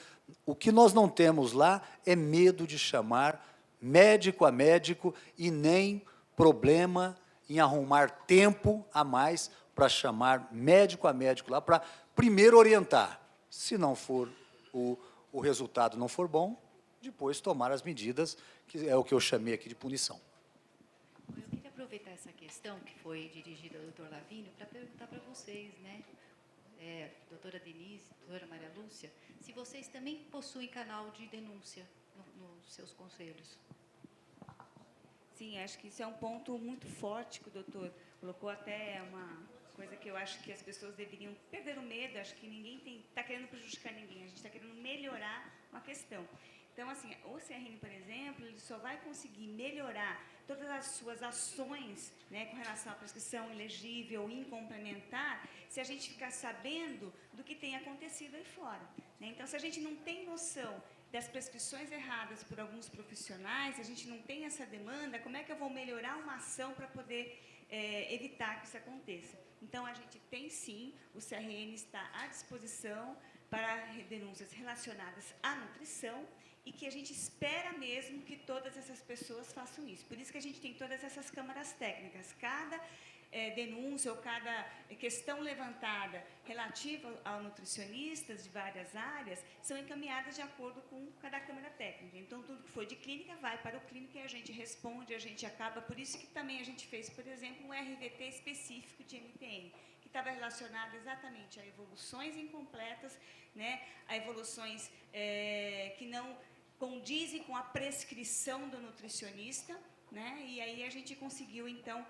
o que nós não temos lá é medo de chamar médico a médico e nem problema em arrumar tempo a mais para chamar médico a médico lá, para primeiro orientar. Se não for o resultado não for bom, depois tomar as medidas, que é o que eu chamei aqui de punição. Eu queria aproveitar essa questão que foi dirigida ao doutor Lavínio para perguntar para vocês, né, doutora Denise, doutora Maria Lúcia, se vocês também possuem canal de denúncia nos seus conselhos. Sim, acho que isso é um ponto muito forte que o doutor colocou, até uma coisa que eu acho que as pessoas deveriam perder o medo, acho que ninguém está querendo prejudicar ninguém, a gente está querendo melhorar uma questão. Então, assim, o CRN, por exemplo, ele só vai conseguir melhorar todas as suas ações, né, com relação à prescrição ilegível, incomplementar, se a gente ficar sabendo do que tem acontecido aí fora. Né? Então, se a gente não tem noção das prescrições erradas por alguns profissionais, a gente não tem essa demanda, como é que eu vou melhorar uma ação para poder evitar que isso aconteça? Então, a gente tem sim, o CRN está à disposição para denúncias relacionadas à nutrição e que a gente espera mesmo que todas essas pessoas façam isso. Por isso que a gente tem todas essas câmaras técnicas. Cada denúncia ou cada questão levantada relativa aos nutricionistas de várias áreas são encaminhadas de acordo com cada câmara técnica. Então, tudo que for de clínica vai para o clínico e a gente responde, a gente acaba. Por isso que também a gente fez, por exemplo, um RVT específico de MTM, que estava relacionado exatamente a evoluções incompletas, né, a evoluções que não condizem com a prescrição do nutricionista, né, e aí a gente conseguiu, então,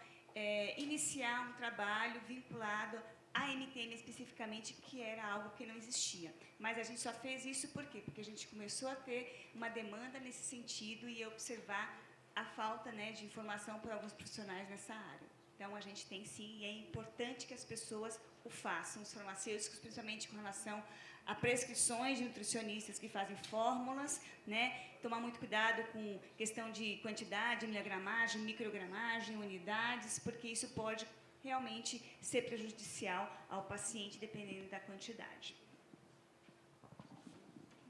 iniciar um trabalho vinculado à MTM especificamente, que era algo que não existia. Mas a gente só fez isso por quê? Porque a gente começou a ter uma demanda nesse sentido e observar a falta, né, de informação por alguns profissionais nessa área. Então, a gente tem sim, e é importante que as pessoas o façam, os farmacêuticos, principalmente com relação a prescrições de nutricionistas que fazem fórmulas, né? Tomar muito cuidado com questão de quantidade, miligramagem, microgramagem, unidades, porque isso pode realmente ser prejudicial ao paciente, dependendo da quantidade.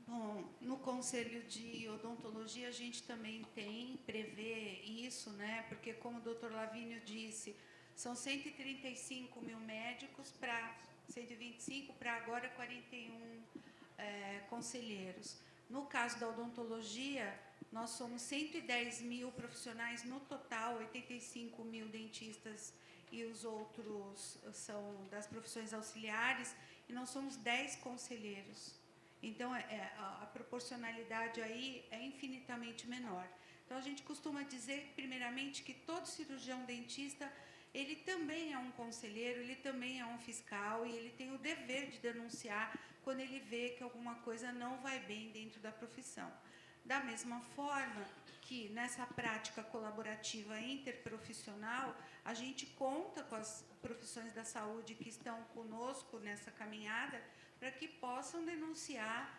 Bom, no Conselho de Odontologia a gente também prevê isso, né? Porque, como o doutor Lavínio disse, são 135 mil médicos para 125 para agora 41 conselheiros. No caso da odontologia, nós somos 110 mil profissionais no total, 85 mil dentistas e os outros são das profissões auxiliares, e nós somos 10 conselheiros. Então, a proporcionalidade aí é infinitamente menor. Então, a gente costuma dizer, primeiramente, que todo cirurgião dentista, ele também é um conselheiro, ele também é um fiscal, e ele tem o dever de denunciar quando ele vê que alguma coisa não vai bem dentro da profissão. Da mesma forma que, nessa prática colaborativa interprofissional, a gente conta com as profissões da saúde que estão conosco nessa caminhada para que possam denunciar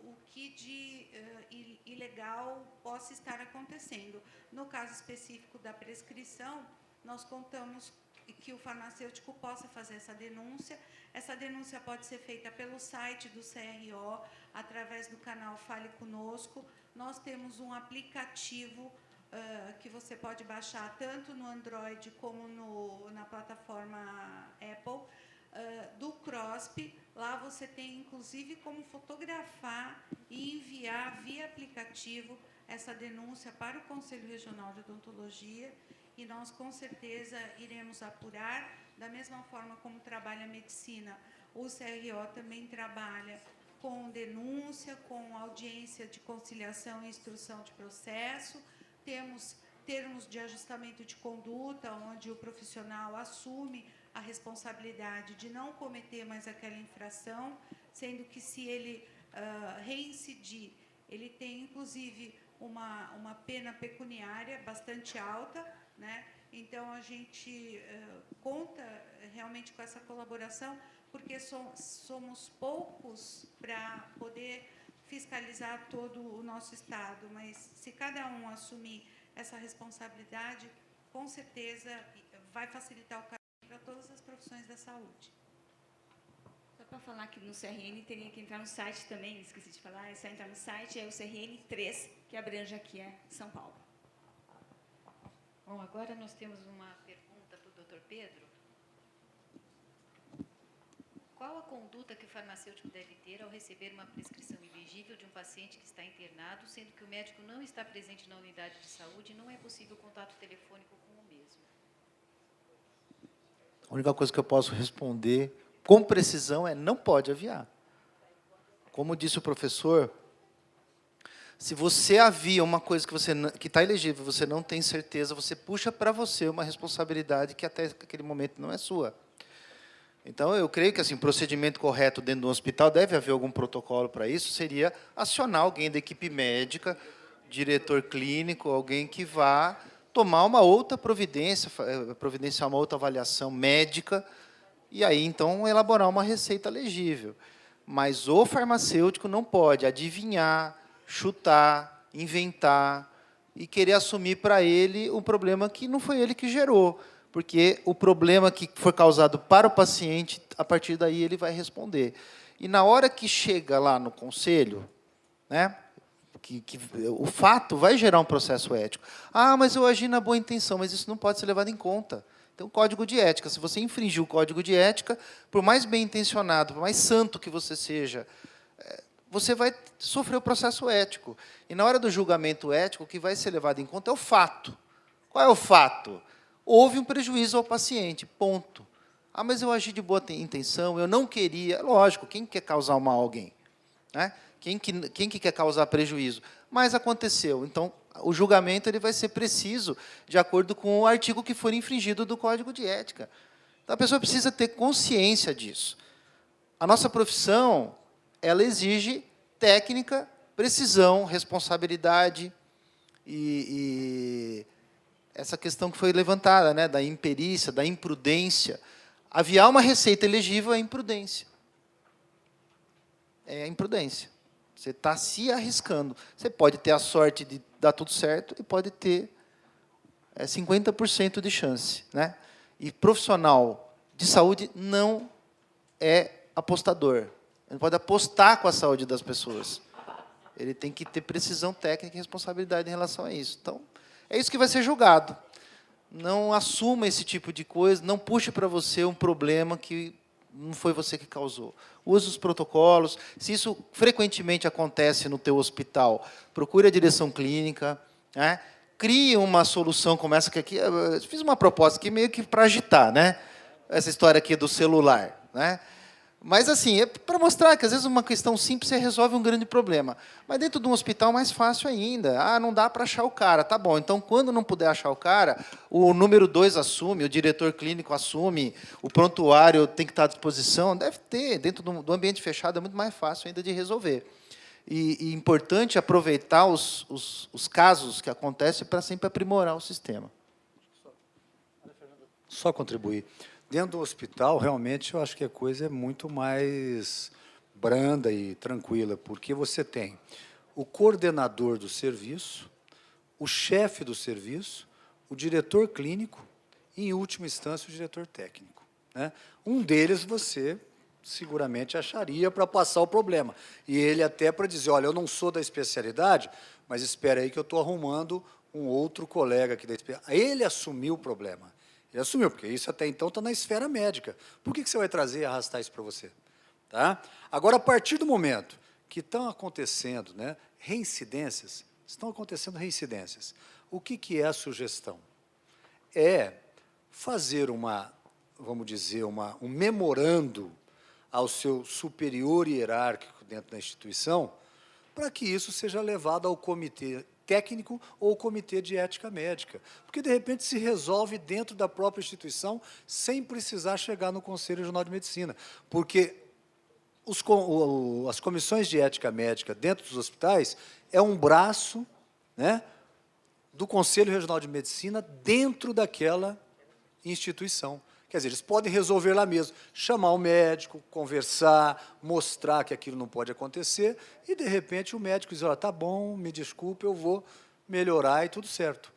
o que de ilegal possa estar acontecendo. No caso específico da prescrição, nós contamos que o farmacêutico possa fazer essa denúncia. Essa denúncia pode ser feita pelo site do CRO, através do canal Fale Conosco. Nós temos um aplicativo que você pode baixar tanto no Android como na plataforma Apple, do CROSP. Lá você tem, inclusive, como fotografar e enviar via aplicativo essa denúncia para o Conselho Regional de Odontologia, e nós, com certeza, iremos apurar. Da mesma forma como trabalha a medicina, o CRO também trabalha com denúncia, com audiência de conciliação e instrução de processo. Temos termos de ajustamento de conduta, onde o profissional assume a responsabilidade de não cometer mais aquela infração, sendo que, se ele reincidir, ele tem, inclusive, uma pena pecuniária bastante alta, né? Então, a gente conta realmente com essa colaboração, porque somos poucos para poder fiscalizar todo o nosso Estado, mas se cada um assumir essa responsabilidade, com certeza vai facilitar o caminho para todas as profissões da saúde. Só para falar que no CRN teria que entrar no site também, esqueci de falar, é só entrar no site, é o CRN 3, que abrange aqui São Paulo. Bom, agora nós temos uma pergunta para o Dr. Pedro. Qual a conduta que o farmacêutico deve ter ao receber uma prescrição ilegível de um paciente que está internado, sendo que o médico não está presente na unidade de saúde e não é possível contato telefônico com o mesmo? A única coisa que eu posso responder com precisão é: não pode aviar. Como disse o professor, se você avia uma coisa que está elegível, você não tem certeza, você puxa para você uma responsabilidade que até aquele momento não é sua. Então, eu creio que, assim, o procedimento correto dentro do hospital, deve haver algum protocolo para isso, seria acionar alguém da equipe médica, diretor clínico, alguém que vá tomar uma outra providência, providenciar uma outra avaliação médica, e aí, então, elaborar uma receita legível. Mas o farmacêutico não pode adivinhar, chutar, inventar e querer assumir para ele um problema que não foi ele que gerou, porque o problema que foi causado para o paciente, a partir daí ele vai responder. E na hora que chega lá no conselho, né, o fato vai gerar um processo ético. Ah, mas eu agi na boa intenção, mas isso não pode ser levado em conta. Então, código de ética. Se você infringir o código de ética, por mais bem intencionado, por mais santo que você seja, você vai sofrer o processo ético. E na hora do julgamento ético, o que vai ser levado em conta é o fato. Qual é o fato? Houve um prejuízo ao paciente, ponto. Ah, mas eu agi de boa intenção, eu não queria. Lógico, quem quer causar mal a alguém? Né? Quem que quer causar prejuízo? Mas aconteceu. Então, o julgamento ele vai ser preciso de acordo com o artigo que for infringido do Código de Ética. Então, a pessoa precisa ter consciência disso. A nossa profissão, ela exige técnica, precisão, responsabilidade e essa questão que foi levantada, né, da imperícia, da imprudência. Aviar uma receita elegível é imprudência. É a imprudência. Você está se arriscando. Você pode ter a sorte de dar tudo certo e pode ter 50% de chance, né? E profissional de saúde não é apostador. Ele não pode apostar com a saúde das pessoas. Ele tem que ter precisão técnica e responsabilidade em relação a isso. Então, é isso que vai ser julgado. Não assuma esse tipo de coisa, não puxe para você um problema que não foi você que causou. Use os protocolos. Se isso frequentemente acontece no teu hospital, procure a direção clínica, né? Crie uma solução como essa que aqui. Eu fiz uma proposta aqui meio que para agitar, né? Essa história aqui do celular, né? Mas, assim, é para mostrar que, às vezes, uma questão simples você resolve um grande problema. Mas, dentro de um hospital, mais fácil ainda. Ah, não dá para achar o cara. Tá bom, então, quando não puder achar o cara, o número 2 assume, o diretor clínico assume, o prontuário tem que estar à disposição. Deve ter. Dentro do ambiente fechado, é muito mais fácil ainda de resolver. E importante aproveitar os casos que acontecem para sempre aprimorar o sistema. Só contribuir. Dentro do hospital, realmente, eu acho que a coisa é muito mais branda e tranquila, porque você tem o coordenador do serviço, o chefe do serviço, o diretor clínico e, em última instância, o diretor técnico, né? Um deles você seguramente acharia para passar o problema. E ele até para dizer, olha, eu não sou da especialidade, mas espera aí que eu estou arrumando um outro colega aqui da especialidade. Ele assumiu o problema. Ele assumiu, porque isso até então está na esfera médica. Por que você vai trazer e arrastar isso para você? Tá? Agora, a partir do momento que estão acontecendo, né, reincidências, o que é a sugestão? É fazer vamos dizer, um memorando ao seu superior hierárquico dentro da instituição, para que isso seja levado ao comitê técnico ou comitê de ética médica, porque, de repente, se resolve dentro da própria instituição sem precisar chegar no Conselho Regional de Medicina, porque as comissões de ética médica dentro dos hospitais é um braço, né, do Conselho Regional de Medicina dentro daquela instituição. Quer dizer, eles podem resolver lá mesmo, chamar o médico, conversar, mostrar que aquilo não pode acontecer, e, de repente, o médico diz, olha, tá bom, me desculpe, eu vou melhorar e tudo certo.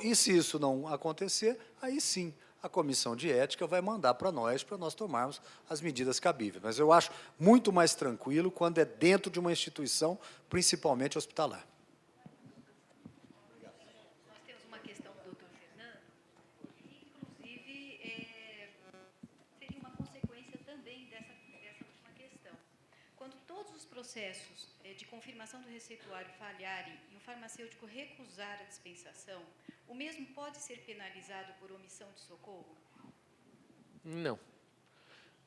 E se isso não acontecer, aí sim, a comissão de ética vai mandar para nós tomarmos as medidas cabíveis. Mas eu acho muito mais tranquilo quando é dentro de uma instituição, principalmente hospitalar. Processos de confirmação do receituário falharem e o farmacêutico recusar a dispensação, o mesmo pode ser penalizado por omissão de socorro? Não.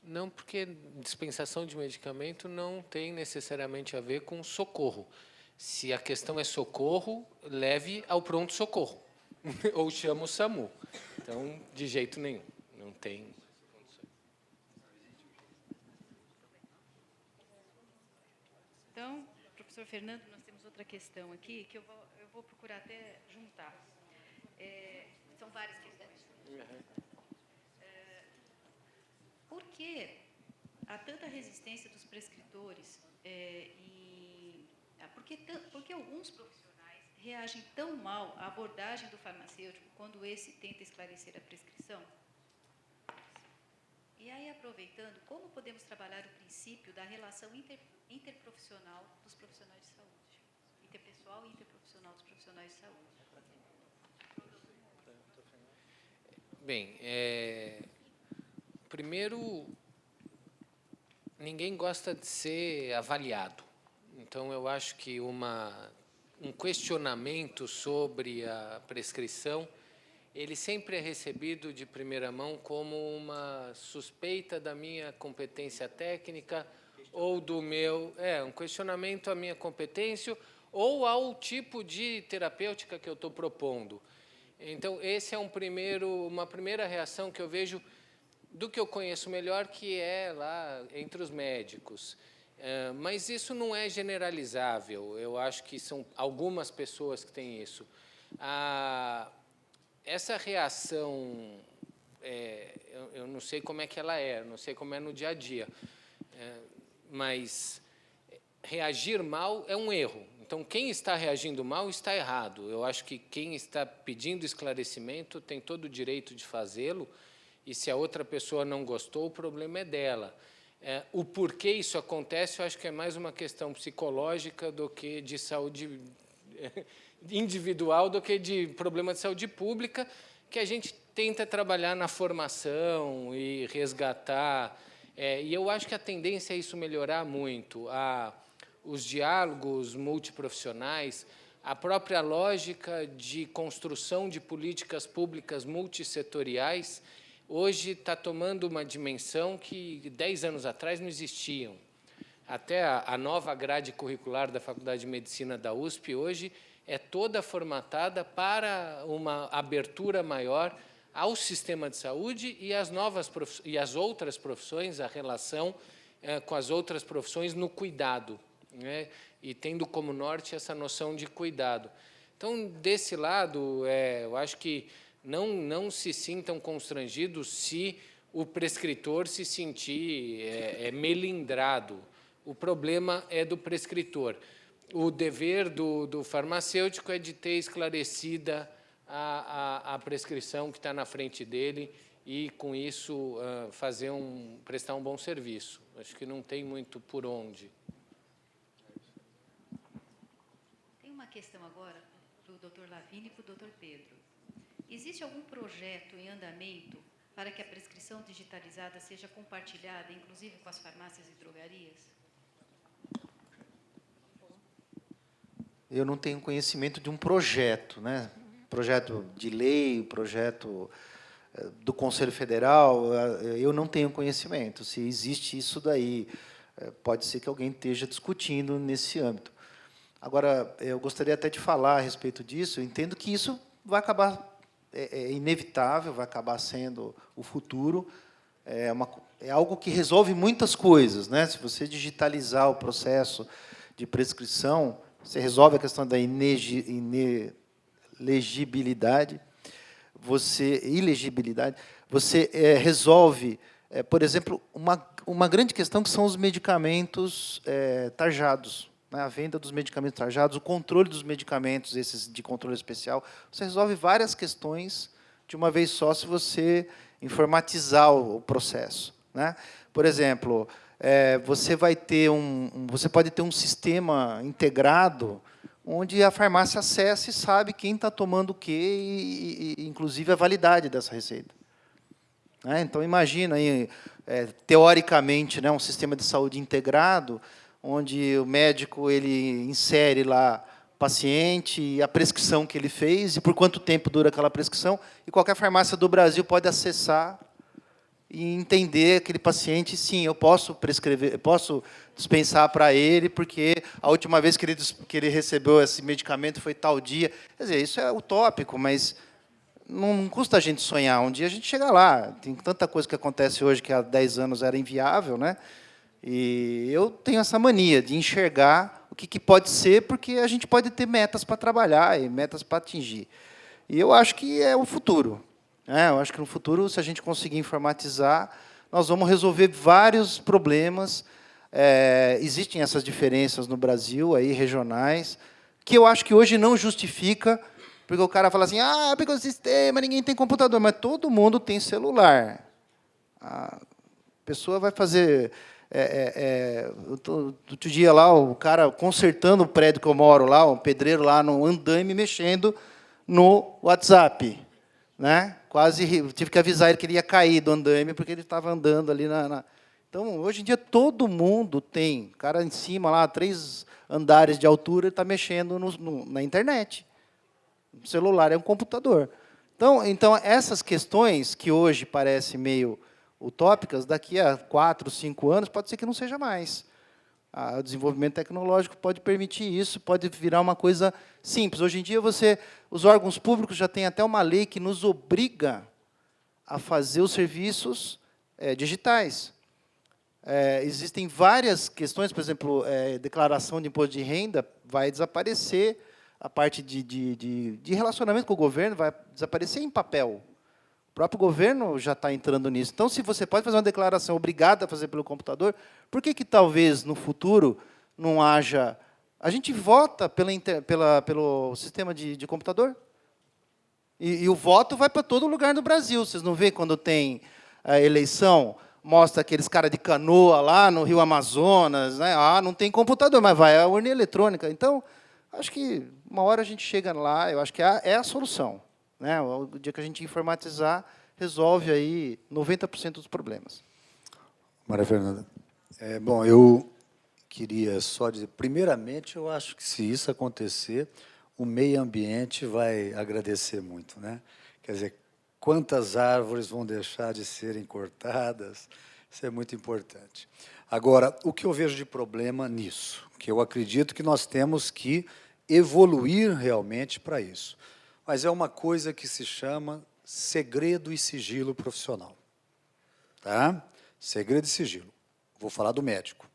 Não, porque dispensação de medicamento não tem necessariamente a ver com socorro. Se a questão é socorro, leve ao pronto-socorro. Ou chama o SAMU. Então, de jeito nenhum. Não tem... Então, professor Fernando, nós temos outra questão aqui, que eu vou procurar até juntar. São várias questões. Por que há tanta resistência dos prescritores por que alguns profissionais reagem tão mal à abordagem do farmacêutico quando esse tenta esclarecer a prescrição? E aí, aproveitando, como podemos trabalhar o princípio da relação interprofissional dos profissionais de saúde? Interpessoal e interprofissional dos profissionais de saúde. Bem, primeiro, ninguém gosta de ser avaliado. Então, eu acho que um questionamento sobre a prescrição, ele sempre é recebido de primeira mão como uma suspeita da minha competência técnica ou do meu... um questionamento à minha competência ou ao tipo de terapêutica que eu estou propondo. Então, esse é uma primeira reação que eu vejo do que eu conheço melhor, que é lá entre os médicos. Mas isso não é generalizável. Eu acho que são algumas pessoas que têm isso. Essa reação, eu não sei como é que ela é, não sei como é no dia a dia, mas reagir mal é um erro. Então, quem está reagindo mal está errado. Eu acho que quem está pedindo esclarecimento tem todo o direito de fazê-lo, e se a outra pessoa não gostou, o problema é dela. O porquê isso acontece, eu acho que é mais uma questão psicológica do que de saúde individual, do que de problema de saúde pública, que a gente tenta trabalhar na formação e resgatar. E eu acho que a tendência é isso melhorar muito. Os diálogos multiprofissionais, a própria lógica de construção de políticas públicas multissetoriais, hoje está tomando uma dimensão que 10 anos atrás não existiam. Até a nova grade curricular da Faculdade de Medicina da USP, hoje, é toda formatada para uma abertura maior ao sistema de saúde e às outras profissões, a relação com as outras profissões no cuidado, né? E tendo como norte essa noção de cuidado. Então, desse lado, eu acho que não se sintam constrangidos se o prescritor se sentir melindrado. O problema é do prescritor. O dever do farmacêutico é de ter esclarecida a prescrição que está na frente dele e, com isso, prestar um bom serviço. Acho que não tem muito por onde. Tem uma questão agora para o doutor Lavínia e para o doutor Pedro. Existe algum projeto em andamento para que a prescrição digitalizada seja compartilhada, inclusive com as farmácias e drogarias? Eu não tenho conhecimento de um projeto, né? Projeto de lei, projeto do Conselho Federal, eu não tenho conhecimento. Se existe isso daí, pode ser que alguém esteja discutindo nesse âmbito. Agora, eu gostaria até de falar a respeito disso. Eu entendo que isso vai acabar, é inevitável, vai acabar sendo o futuro. É algo que resolve muitas coisas, né? Se você digitalizar o processo de prescrição, você resolve a questão da ilegibilidade, você resolve, por exemplo, uma grande questão que são os medicamentos tarjados, né? A venda dos medicamentos tarjados, o controle dos medicamentos, esses de controle especial. Você resolve várias questões de uma vez só se você informatizar o processo, né? Por exemplo, você pode ter um sistema integrado onde a farmácia acessa e sabe quem está tomando o quê e, inclusive, a validade dessa receita. Então, imagina, aí, teoricamente, né, um sistema de saúde integrado, onde o médico ele insere lá o paciente e a prescrição que ele fez e por quanto tempo dura aquela prescrição, e qualquer farmácia do Brasil pode acessar e entender aquele paciente, sim, eu posso prescrever, eu posso dispensar para ele, porque a última vez que ele recebeu esse medicamento foi tal dia. Quer dizer, isso é utópico, mas não custa a gente sonhar. Um dia a gente chega lá. Tem tanta coisa que acontece hoje que há 10 anos era inviável, né? E eu tenho essa mania de enxergar o que pode ser, porque a gente pode ter metas para trabalhar e metas para atingir. E eu acho que é o futuro. Eu acho que no futuro, se a gente conseguir informatizar, nós vamos resolver vários problemas. Existem essas diferenças no Brasil, aí, regionais, que eu acho que hoje não justifica, porque o cara fala assim, porque o sistema, ninguém tem computador, mas todo mundo tem celular. A pessoa vai fazer... outro dia lá, o cara consertando o prédio que eu moro lá, o pedreiro lá no andaime, mexendo no WhatsApp, né? Quase tive que avisar ele que ele ia cair do andaime, porque ele estava andando ali Então, hoje em dia, todo mundo tem. O cara em cima, lá, 3 andares de altura, ele está mexendo na internet. O celular é um computador. Então, essas questões, que hoje parecem meio utópicas, daqui a 4, 5 anos, pode ser que não seja mais. O desenvolvimento tecnológico pode permitir isso, pode virar uma coisa simples. Hoje em dia, os órgãos públicos já têm até uma lei que nos obriga a fazer os serviços digitais. Existem várias questões, por exemplo, declaração de imposto de renda vai desaparecer, a parte de relacionamento com o governo vai desaparecer em papel. O próprio governo já está entrando nisso. Então, se você pode fazer uma declaração obrigada a fazer pelo computador, por que talvez, no futuro, não haja... A gente vota pelo sistema de computador? E o voto vai para todo lugar no Brasil. Vocês não veem quando tem a eleição, mostra aqueles caras de canoa lá no Rio Amazonas, né? Não tem computador, mas vai a urna eletrônica. Então, acho que uma hora a gente chega lá, eu acho que é a solução. Né? O dia que a gente informatizar, resolve aí 90% dos problemas. Maria Fernanda. Bom, eu queria só dizer, primeiramente, eu acho que se isso acontecer, o meio ambiente vai agradecer muito, né? Quer dizer, quantas árvores vão deixar de serem cortadas, isso é muito importante. Agora, o que eu vejo de problema nisso? Que eu acredito que nós temos que evoluir realmente para isso. Mas é uma coisa que se chama segredo e sigilo profissional. Tá? Segredo e sigilo. Vou falar do médico.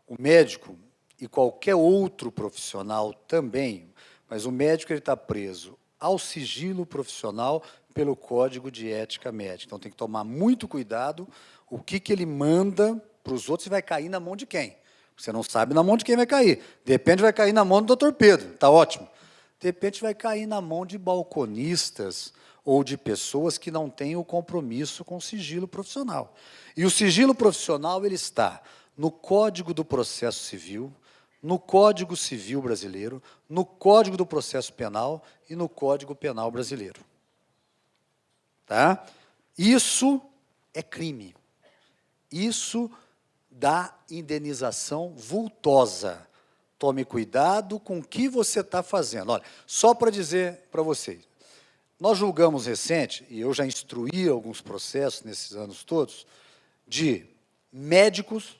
O médico e qualquer outro profissional também, mas o médico está preso ao sigilo profissional pelo Código de Ética Médica. Então, tem que tomar muito cuidado o que ele manda para os outros e vai cair na mão de quem. Você não sabe na mão de quem vai cair. De repente, vai cair na mão do Dr. Pedro. Está ótimo. De repente, vai cair na mão de balconistas ou de pessoas que não têm o compromisso com o sigilo profissional. E o sigilo profissional ele está no Código do Processo Civil, no Código Civil Brasileiro, no Código do Processo Penal e no Código Penal Brasileiro. Tá? Isso é crime. Isso dá indenização vultosa. Tome cuidado com o que você está fazendo. Olha, só para dizer para vocês, nós julgamos recente, e eu já instruí alguns processos nesses anos todos, de médicos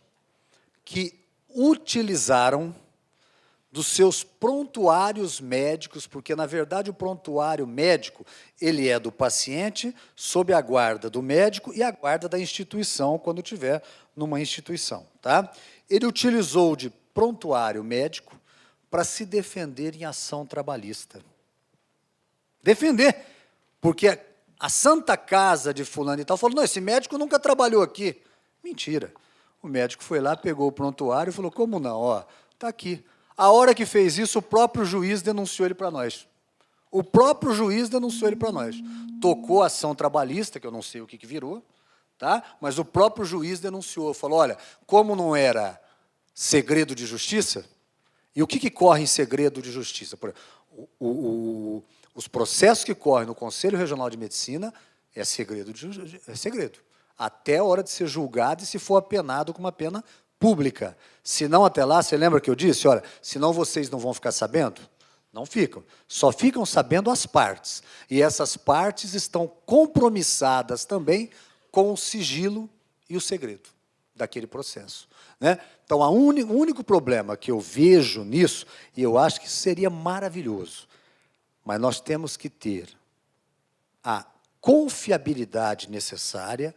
que utilizaram dos seus prontuários médicos, porque, na verdade, o prontuário médico ele é do paciente, sob a guarda do médico e a guarda da instituição, quando estiver numa instituição. Tá? Ele utilizou de prontuário médico para se defender em ação trabalhista. Defender, porque a Santa Casa de fulano e tal falou, não, esse médico nunca trabalhou aqui. Mentira. O médico foi lá, pegou o prontuário e falou, como não? Ó, está aqui. A hora que fez isso, o próprio juiz denunciou ele para nós. O próprio juiz denunciou ele para nós. Tocou a ação trabalhista, que eu não sei o que virou, tá? Mas o próprio juiz denunciou, falou, olha, como não era segredo de justiça, e o que corre em segredo de justiça? Os processos que correm no Conselho Regional de Medicina é segredo. Até a hora de ser julgado e se for apenado com uma pena pública. Se não, até lá, você lembra que eu disse, olha, senão vocês não vão ficar sabendo? Não ficam. Só ficam sabendo as partes. E essas partes estão compromissadas também com o sigilo e o segredo daquele processo. Né? Então, o único problema que eu vejo nisso, e eu acho que seria maravilhoso, mas nós temos que ter a confiabilidade necessária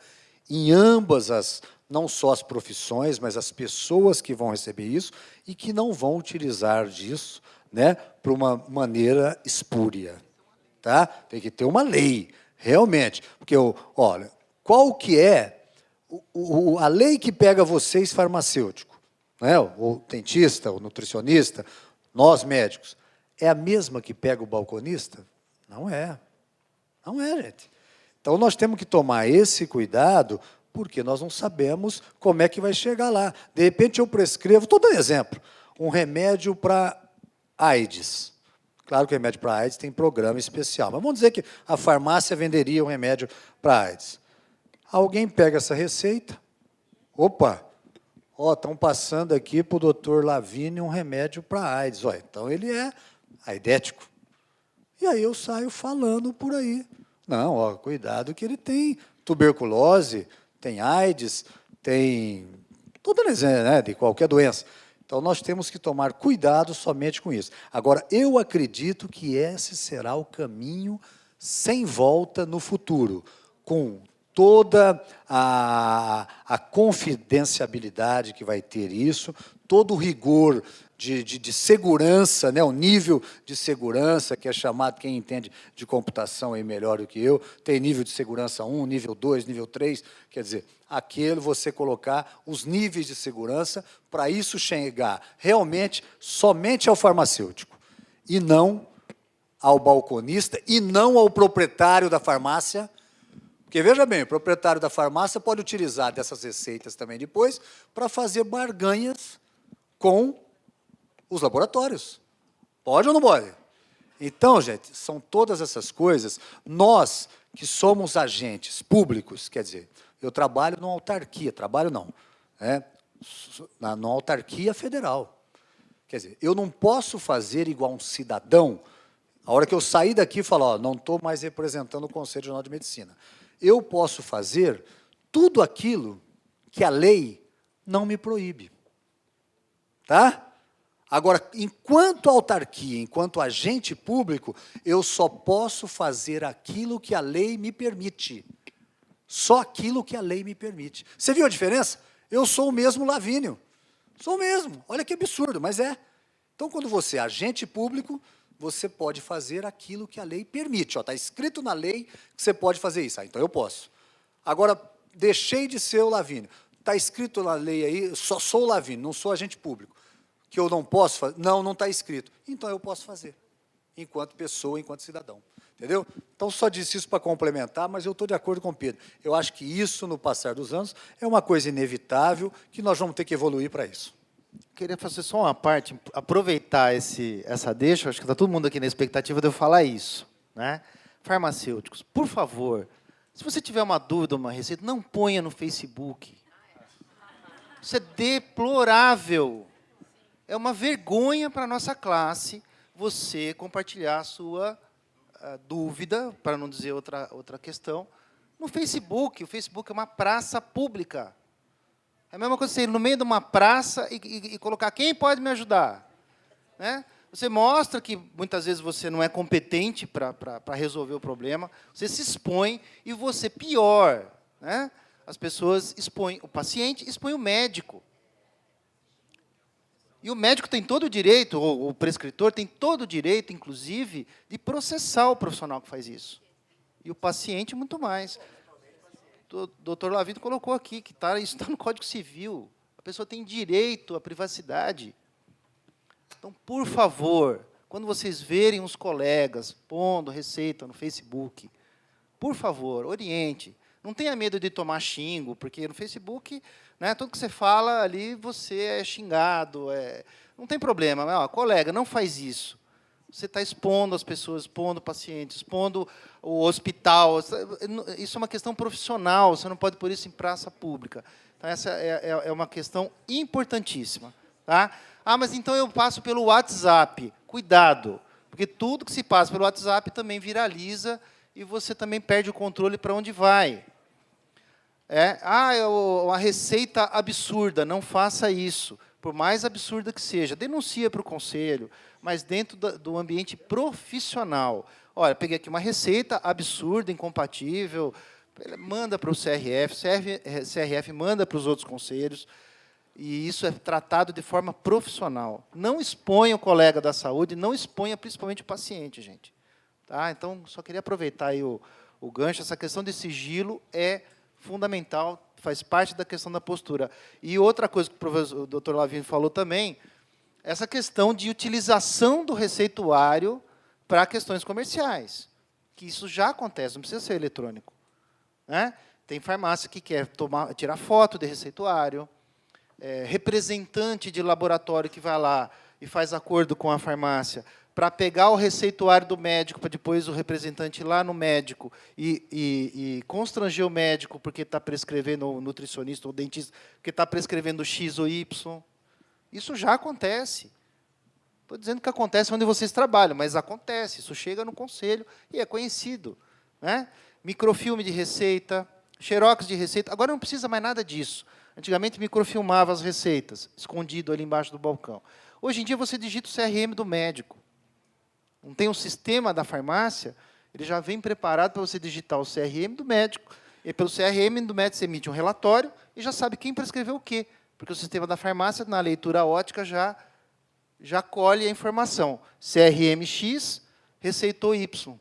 em ambas as, não só as profissões, mas as pessoas que vão receber isso e que não vão utilizar disso, né, para uma maneira espúria. Tá? Tem que ter uma lei, realmente. Porque, olha, qual que é a lei que pega vocês, farmacêutico, né, o dentista, o nutricionista, nós médicos, é a mesma que pega o balconista? Não é. Não é, gente. Então, nós temos que tomar esse cuidado, porque nós não sabemos como é que vai chegar lá. De repente, eu prescrevo, estou dando exemplo, um remédio para AIDS. Claro que o remédio para AIDS tem programa especial, mas vamos dizer que a farmácia venderia um remédio para AIDS. Alguém pega essa receita, opa, estão passando aqui para o doutor Lavínia um remédio para AIDS. Então, ele é aidético. E aí eu saio falando por aí. Não, cuidado que ele tem tuberculose, tem AIDS, tem tudo, né, de qualquer doença. Então, nós temos que tomar cuidado somente com isso. Agora, eu acredito que esse será o caminho sem volta no futuro, com toda a confidencialidade que vai ter isso, todo o rigor de segurança, né, o nível de segurança, que é chamado, quem entende de computação aí melhor do que eu, tem nível de segurança 1, nível 2, nível 3, quer dizer, aquele você colocar os níveis de segurança para isso chegar realmente somente ao farmacêutico, e não ao balconista, e não ao proprietário da farmácia, porque, veja bem, o proprietário da farmácia pode utilizar dessas receitas também depois para fazer barganhas com os laboratórios. Pode ou não pode? Então, gente, são todas essas coisas. Nós, que somos agentes públicos, quer dizer, eu trabalho numa autarquia, numa autarquia federal. Quer dizer, eu não posso fazer igual um cidadão, A hora que eu sair daqui e falar, ó, não estou mais representando o Conselho Regional de Medicina, eu posso fazer tudo aquilo que a lei não me proíbe. Tá? Agora, enquanto autarquia, enquanto agente público, eu só posso fazer aquilo que a lei me permite. Só aquilo que a lei me permite. Você viu a diferença? Eu sou o mesmo Lavínio. Sou o mesmo. Olha que absurdo, mas é. Então, quando você é agente público, você pode fazer aquilo que a lei permite. Está escrito na lei que você pode fazer isso. Então, eu posso. Agora, deixei de ser o Lavínio. Está escrito na lei aí, só sou o Lavínio, não sou agente público. Que eu não posso fazer? Não, não está escrito. Então, eu posso fazer, enquanto pessoa, enquanto cidadão. Entendeu? Então, só disse isso para complementar, mas eu estou de acordo com o Pedro. Eu acho que isso, no passar dos anos, é uma coisa inevitável, que nós vamos ter que evoluir para isso. Queria fazer só uma parte, aproveitar essa deixa, acho que está todo mundo aqui na expectativa de eu falar isso. Né? Farmacêuticos, por favor, se você tiver uma dúvida, uma receita, não ponha no Facebook. Isso é deplorável. É uma vergonha para a nossa classe você compartilhar a sua dúvida, para não dizer outra questão, no Facebook. O Facebook é uma praça pública. É a mesma coisa você ir no meio de uma praça e colocar quem pode me ajudar. Né? Você mostra que, muitas vezes, você não é competente para resolver o problema, você se expõe e você, pior, né? As pessoas expõem o paciente, expõem o médico. E o médico tem todo o direito, ou o prescritor tem todo o direito, inclusive, de processar o profissional que faz isso. E o paciente, muito mais. O doutor Lavínio colocou aqui que isso está no Código Civil. A pessoa tem direito à privacidade. Então, por favor, quando vocês verem os colegas pondo receita no Facebook, por favor, oriente. Não tenha medo de tomar xingo, porque no Facebook, né, tudo que você fala ali, você é xingado. Não tem problema. Mas, ó, colega, não faz isso. Você está expondo as pessoas, expondo o paciente, expondo o hospital. Isso é uma questão profissional, você não pode pôr isso em praça pública. Então, essa é uma questão importantíssima. Tá? Ah, mas então eu passo pelo WhatsApp. Cuidado, porque tudo que se passa pelo WhatsApp também viraliza e você também perde o controle para onde vai. Uma receita absurda, não faça isso. Por mais absurda que seja, denuncia para o conselho, mas dentro do ambiente profissional. Olha, peguei aqui uma receita absurda, incompatível, manda para o CRF manda para os outros conselhos, e isso é tratado de forma profissional. Não exponha o colega da saúde, não exponha principalmente o paciente, gente. Tá? Então, só queria aproveitar aí o gancho. Essa questão de sigilo é fundamental, faz parte da questão da postura. E outra coisa que o doutor Lavínio falou também, essa questão de utilização do receituário para questões comerciais, que isso já acontece, não precisa ser eletrônico. Né? Tem farmácia que quer tirar foto de receituário, representante de laboratório que vai lá e faz acordo com a farmácia para pegar o receituário do médico, para depois o representante ir lá no médico e constranger o médico porque está prescrevendo, o nutricionista ou dentista, porque está prescrevendo X ou Y. Isso já acontece. Estou dizendo que acontece onde vocês trabalham, mas acontece. Isso chega no conselho e é conhecido. Né? Microfilme de receita, xerox de receita. Agora não precisa mais nada disso. Antigamente, microfilmava as receitas, escondido ali embaixo do balcão. Hoje em dia, você digita o CRM do médico. Não tem um sistema da farmácia, ele já vem preparado para você digitar o CRM do médico, e pelo CRM do médico você emite um relatório e já sabe quem prescreveu o quê. Porque o sistema da farmácia, na leitura ótica, já colhe a informação. CRM X receitou Y.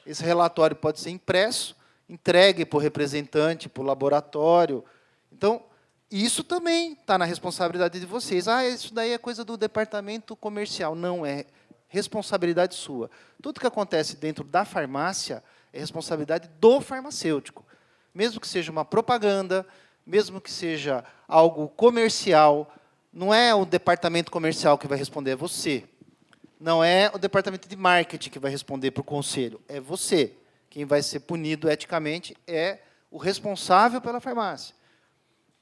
Esse relatório pode ser impresso, entregue para o representante, para o laboratório. Então, isso também está na responsabilidade de vocês. Isso daí é coisa do departamento comercial. Não, é responsabilidade sua. Tudo que acontece dentro da farmácia é responsabilidade do farmacêutico. Mesmo que seja uma propaganda, mesmo que seja algo comercial, não é o departamento comercial que vai responder, é você. Não é o departamento de marketing que vai responder para o conselho, é você. Quem vai ser punido eticamente é o responsável pela farmácia.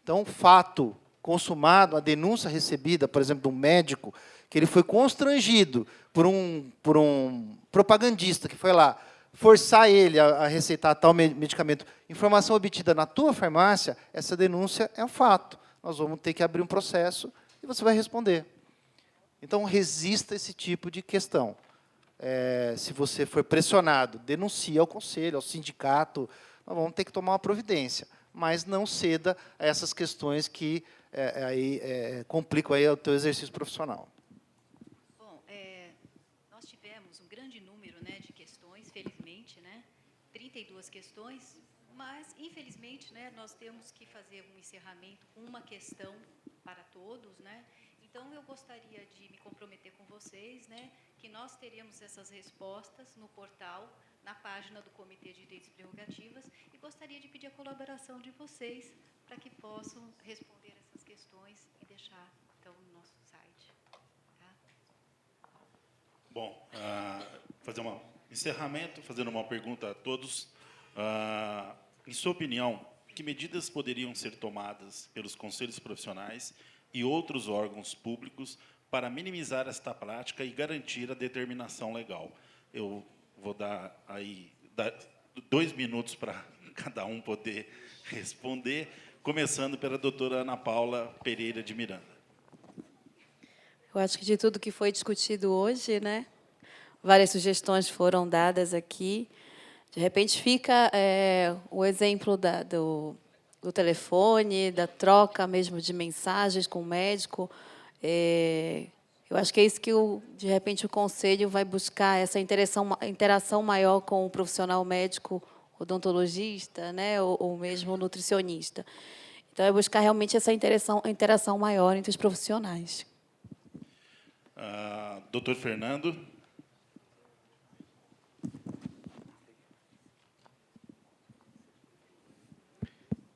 Então, fato, consumado, a denúncia recebida, por exemplo, de um médico, que ele foi constrangido por um propagandista que foi lá forçar ele a receitar tal medicamento, informação obtida na tua farmácia, essa denúncia é um fato. Nós vamos ter que abrir um processo e você vai responder. Então, resista a esse tipo de questão. Se você for pressionado, denuncie ao conselho, ao sindicato, nós vamos ter que tomar uma providência, mas não ceda a essas questões que complicam aí o teu exercício profissional. Bom, nós tivemos um grande número, né, de questões, felizmente, né, 32 questões, mas, infelizmente, né, nós temos que fazer um encerramento com uma questão para todos, né. Então, eu gostaria de me comprometer com vocês, né, que nós teremos essas respostas no portal, na página do Comitê de Direitos e Prerrogativas, e gostaria de pedir a colaboração de vocês para que possam responder essas questões e deixar, então, no nosso site. Tá? Bom, fazer um encerramento, fazendo uma pergunta a todos. Em sua opinião, que medidas poderiam ser tomadas pelos conselhos profissionais e outros órgãos públicos para minimizar esta prática e garantir a determinação legal? Eu vou dar aí 2 minutos para cada um poder responder, começando pela doutora Ana Paula Pereira de Miranda. Eu acho que de tudo que foi discutido hoje, né, várias sugestões foram dadas aqui. De repente fica o exemplo do telefone, da troca mesmo de mensagens com o médico. Eu acho que é isso que, de repente, o conselho vai buscar, essa interação maior com o profissional médico, odontologista, né, ou mesmo nutricionista. Então, é buscar realmente essa interação maior entre os profissionais. Doutor Fernando.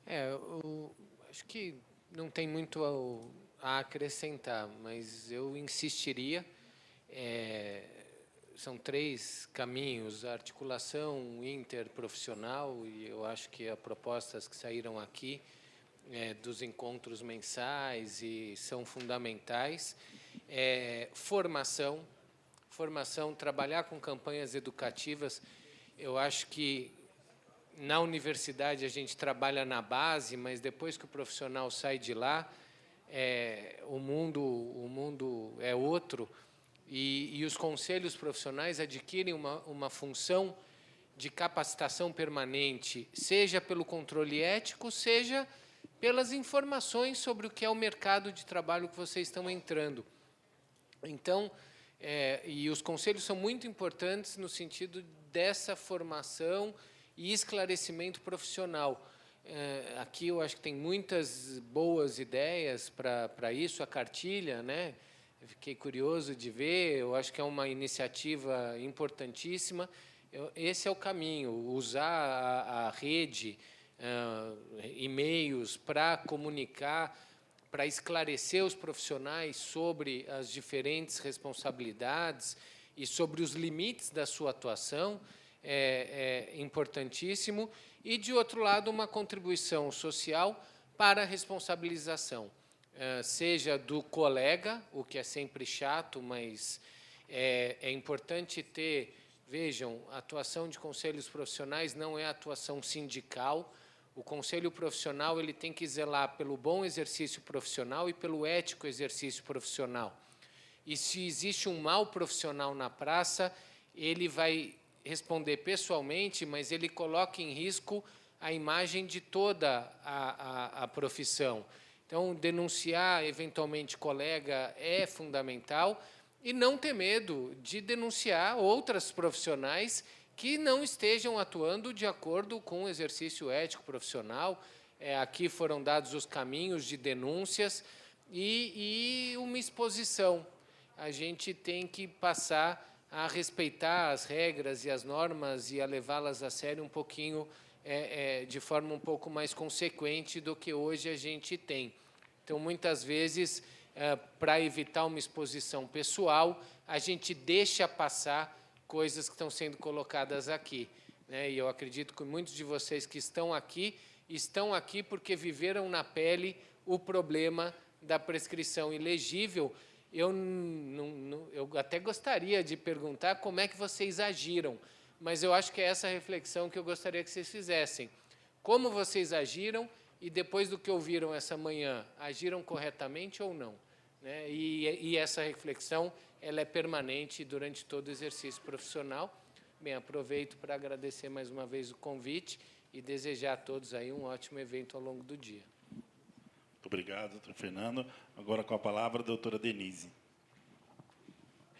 Eu acho que não tem muito a acrescentar, mas eu insistiria. São 3 caminhos: a articulação interprofissional, e eu acho que as propostas que saíram aqui dos encontros mensais e são fundamentais. Formação, trabalhar com campanhas educativas. Eu acho que na universidade a gente trabalha na base, mas depois que o profissional sai de lá, o mundo é outro, e os conselhos profissionais adquirem uma função de capacitação permanente, seja pelo controle ético, seja pelas informações sobre o que é o mercado de trabalho que vocês estão entrando. Então, e os conselhos são muito importantes no sentido dessa formação e esclarecimento profissional. Aqui eu acho que tem muitas boas ideias para isso, a cartilha, né? Eu fiquei curioso de ver, eu acho que é uma iniciativa importantíssima. Esse é o caminho, usar a rede, e-mails para comunicar, para esclarecer os profissionais sobre as diferentes responsabilidades e sobre os limites da sua atuação, é importantíssimo. E, de outro lado, uma contribuição social para a responsabilização, seja do colega, o que é sempre chato, mas é importante ter. Vejam, a atuação de conselhos profissionais não é atuação sindical. O conselho profissional ele tem que zelar pelo bom exercício profissional e pelo ético exercício profissional. E se existe um mau profissional na praça, ele vai responder pessoalmente, mas ele coloca em risco a imagem de toda a profissão. Então, denunciar, eventualmente, colega é fundamental, e não ter medo de denunciar outras profissionais que não estejam atuando de acordo com o exercício ético profissional. Aqui foram dados os caminhos de denúncias e uma exposição. A gente tem que passar a respeitar as regras e as normas e a levá-las a sério um pouquinho, de forma um pouco mais consequente do que hoje a gente tem. Então, muitas vezes, para evitar uma exposição pessoal, a gente deixa passar coisas que estão sendo colocadas aqui, né? E eu acredito que muitos de vocês que estão aqui porque viveram na pele o problema da prescrição ilegível. Eu até gostaria de perguntar como é que vocês agiram, mas eu acho que é essa reflexão que eu gostaria que vocês fizessem. Como vocês agiram e, depois do que ouviram essa manhã, agiram corretamente ou não? Né? E essa reflexão ela é permanente durante todo o exercício profissional. Bem, aproveito para agradecer mais uma vez o convite e desejar a todos aí um ótimo evento ao longo do dia. Muito obrigado, doutor Fernando. Agora, com a palavra, a doutora Denise.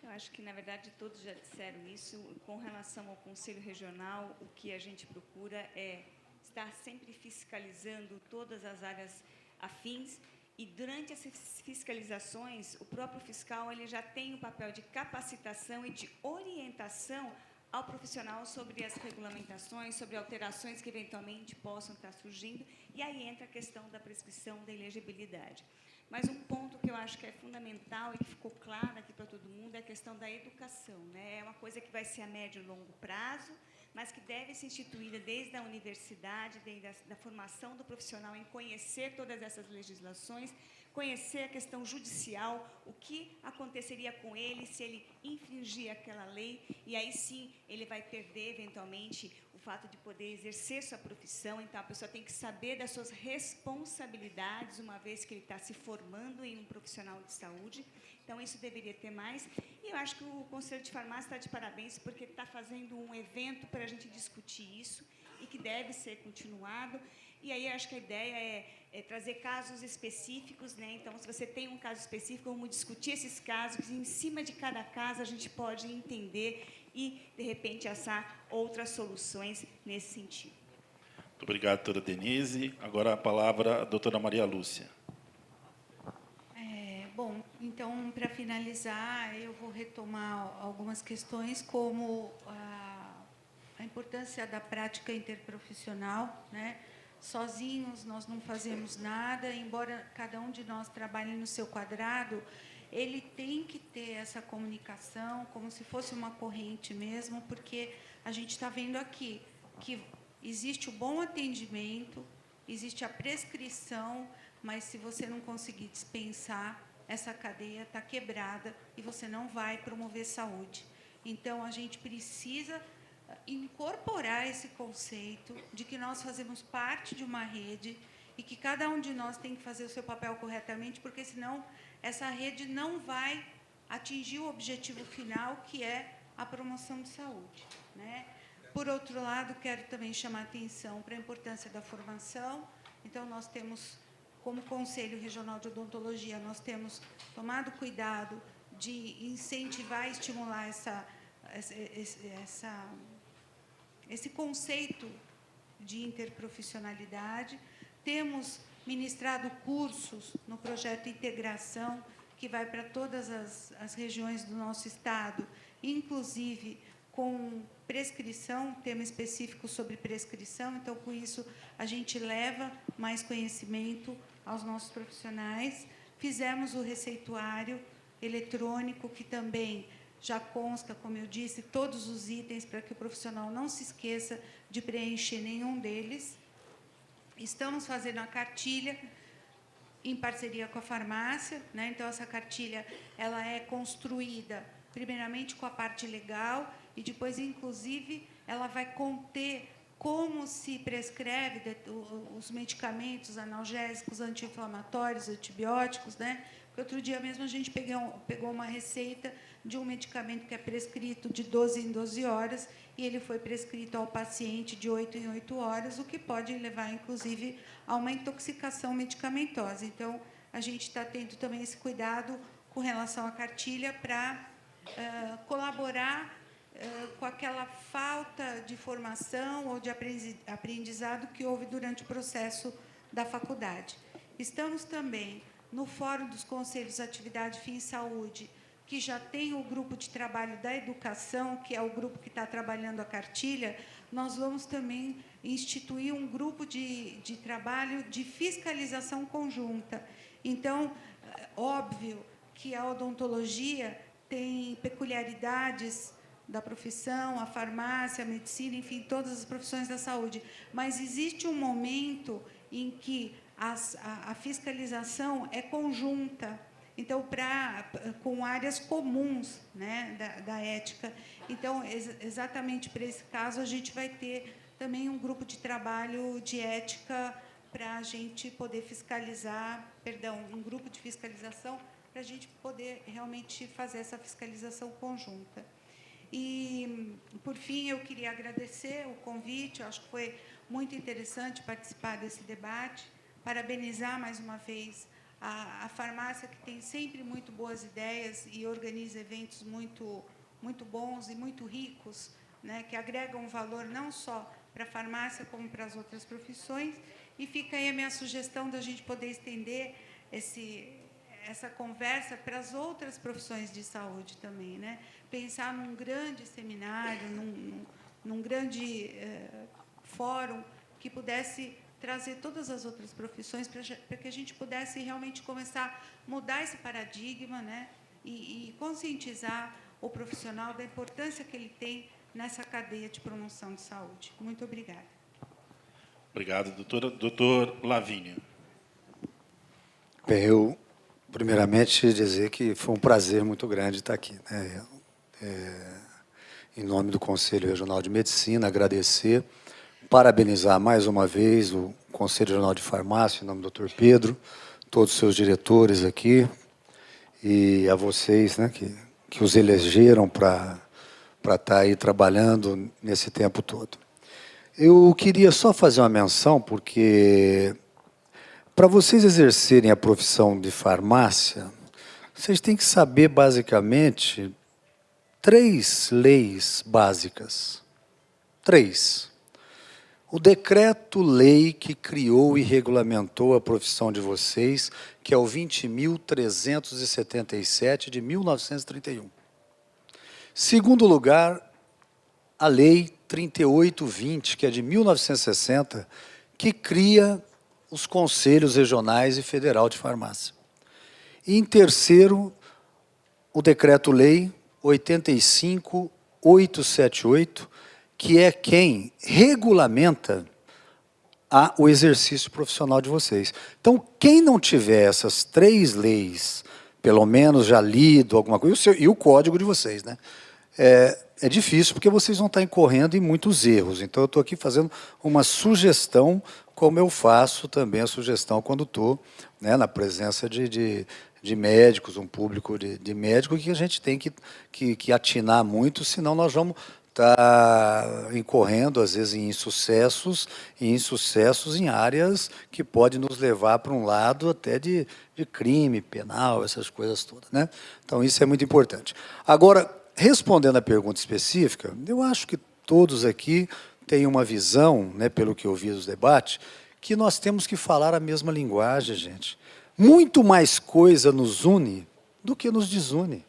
Eu acho que, na verdade, todos já disseram isso. Com relação ao Conselho Regional, o que a gente procura é estar sempre fiscalizando todas as áreas afins, e, durante essas fiscalizações, o próprio fiscal ele já tem o papel de capacitação e de orientação ao profissional sobre as regulamentações, sobre alterações que eventualmente possam estar surgindo, e aí entra a questão da prescrição da elegibilidade. Mas um ponto que eu acho que é fundamental e que ficou claro aqui para todo mundo é a questão da educação, né? É uma coisa que vai ser a médio e longo prazo, mas que deve ser instituída desde a universidade, desde a formação do profissional em conhecer todas essas legislações, conhecer a questão judicial, o que aconteceria com ele se ele infringir aquela lei, e aí sim ele vai perder, eventualmente, o fato de poder exercer sua profissão. Então, a pessoa tem que saber das suas responsabilidades, uma vez que ele está se formando em um profissional de saúde. Então, isso deveria ter mais. E eu acho que o Conselho de Farmácia está de parabéns, porque está fazendo um evento para a gente discutir isso, e que deve ser continuado. E aí, acho que a ideia é trazer casos específicos, né? Então, se você tem um caso específico, vamos discutir esses casos, e em cima de cada caso a gente pode entender e, de repente, achar outras soluções nesse sentido. Muito obrigado, doutora Denise. Agora a palavra à doutora Maria Lúcia. Bom, então, para finalizar, eu vou retomar algumas questões, como a importância da prática interprofissional, né? Sozinhos nós não fazemos nada, embora cada um de nós trabalhe no seu quadrado, ele tem que ter essa comunicação como se fosse uma corrente mesmo, porque a gente está vendo aqui que existe o bom atendimento, existe a prescrição, mas se você não conseguir dispensar, essa cadeia está quebrada e você não vai promover saúde. Então, a gente precisa incorporar esse conceito de que nós fazemos parte de uma rede e que cada um de nós tem que fazer o seu papel corretamente, porque senão essa rede não vai atingir o objetivo final, que é a promoção de saúde, né? Por outro lado, quero também chamar a atenção para a importância da formação. Então, nós temos, como Conselho Regional de Odontologia, nós temos tomado cuidado de incentivar e estimular esse conceito de interprofissionalidade. Temos ministrado cursos no projeto Integração, que vai para todas as regiões do nosso estado, inclusive com prescrição, tema específico sobre prescrição. Então, com isso, a gente leva mais conhecimento aos nossos profissionais. Fizemos o receituário eletrônico, que também já consta, como eu disse, todos os itens, para que o profissional não se esqueça de preencher nenhum deles. Estamos fazendo a cartilha em parceria com a farmácia, né? Então, essa cartilha ela é construída primeiramente com a parte legal e depois, inclusive, ela vai conter como se prescreve os medicamentos analgésicos, anti-inflamatórios, antibióticos, né? Porque outro dia mesmo a gente pegou uma receita de um medicamento que é prescrito de 12 em 12 horas e ele foi prescrito ao paciente de 8 em 8 horas, o que pode levar, inclusive, a uma intoxicação medicamentosa. Então, a gente está tendo também esse cuidado com relação à cartilha para colaborar com aquela falta de formação ou de aprendizado que houve durante o processo da faculdade. Estamos também no Fórum dos Conselhos de Atividade Fim Saúde, que já tem o grupo de trabalho da educação, que é o grupo que está trabalhando a cartilha. Nós vamos também instituir um grupo de trabalho de fiscalização conjunta. Então, óbvio que a odontologia tem peculiaridades da profissão, a farmácia, a medicina, enfim, todas as profissões da saúde. Mas existe um momento em que a fiscalização é conjunta, então, com áreas comuns, né, da ética. Então, exatamente para esse caso, a gente vai ter também um grupo de trabalho de ética para a gente poder fiscalizar, um grupo de fiscalização para a gente poder realmente fazer essa fiscalização conjunta. E, por fim, eu queria agradecer o convite, eu acho que foi muito interessante participar desse debate, parabenizar mais uma vez a farmácia, que tem sempre muito boas ideias e organiza eventos muito bons e muito ricos, né, que agregam valor não só para a farmácia, como para as outras profissões. E fica aí a minha sugestão da gente poder estender essa conversa para as outras profissões de saúde também, né? Pensar num grande seminário, num grande fórum que pudesse trazer todas as outras profissões para que a gente pudesse realmente começar a mudar esse paradigma, né? E conscientizar o profissional da importância que ele tem nessa cadeia de promoção de saúde. Muito obrigada. Obrigado, doutora. Doutor Lavínio. Bem, eu, primeiramente, dizer que foi um prazer muito grande estar aqui, né? Em nome do Conselho Regional de Medicina, agradecer, parabenizar mais uma vez o Conselho Regional de Farmácia, em nome do Dr. Pedro, todos os seus diretores aqui, e a vocês, né, que os elegeram para estar aí trabalhando nesse tempo todo. Eu queria só fazer uma menção, porque para vocês exercerem a profissão de farmácia, vocês têm que saber, basicamente, 3 leis básicas. 3. O decreto-lei que criou e regulamentou a profissão de vocês, que é o 20.377, de 1931. Segundo lugar, a Lei 3820, que é de 1960, que cria os Conselhos Regionais e Federal de Farmácia. E, em terceiro, o Decreto-Lei 85.878, que é quem regulamenta o exercício profissional de vocês. Então, quem não tiver essas 3 leis, pelo menos já lido alguma coisa, e o código de vocês, né? É difícil, porque vocês vão estar incorrendo em muitos erros. Então, eu estou aqui fazendo uma sugestão, como eu faço também a sugestão quando estou, né, na presença de médicos, um público de médicos, que a gente tem que atinar muito, senão nós vamos estar incorrendo, às vezes, em insucessos em áreas que podem nos levar para um lado até de crime penal, essas coisas todas, né? Então, isso é muito importante. Agora, respondendo à pergunta específica, eu acho que todos aqui têm uma visão, né, pelo que eu vi dos debates, que nós temos que falar a mesma linguagem, gente. Muito mais coisa nos une do que nos desune.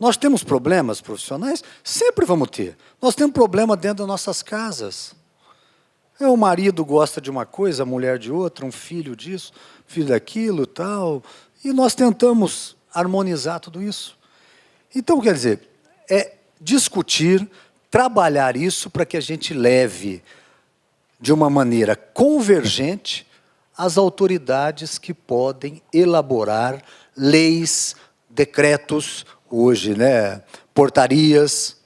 Nós temos problemas profissionais? Sempre vamos ter. Nós temos problema dentro das nossas casas. O marido gosta de uma coisa, a mulher de outra, um filho disso, filho daquilo, tal. E nós tentamos harmonizar tudo isso. Então, quer dizer, é discutir, trabalhar isso para que a gente leve de uma maneira convergente as autoridades que podem elaborar leis, decretos, hoje, né, portarias,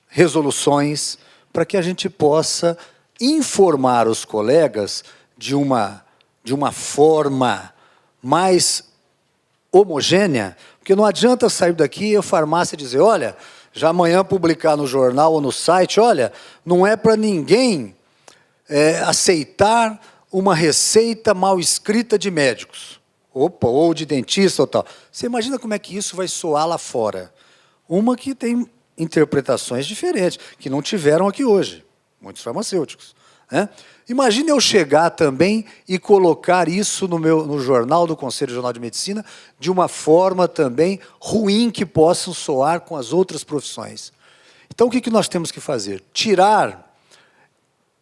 resoluções, para que a gente possa informar os colegas de uma forma mais homogênea, porque não adianta sair daqui e a farmácia dizer, olha, já amanhã publicar no jornal ou no site, olha, não é para ninguém aceitar uma receita mal escrita de médicos, ou de dentista ou tal. Você imagina como é que isso vai soar lá fora? Uma que tem interpretações diferentes, que não tiveram aqui hoje, muitos farmacêuticos, né? Imagine eu chegar também e colocar isso no jornal do Conselho Regional de Medicina de uma forma também ruim que possam soar com as outras profissões. Então, o que nós temos que fazer? Tirar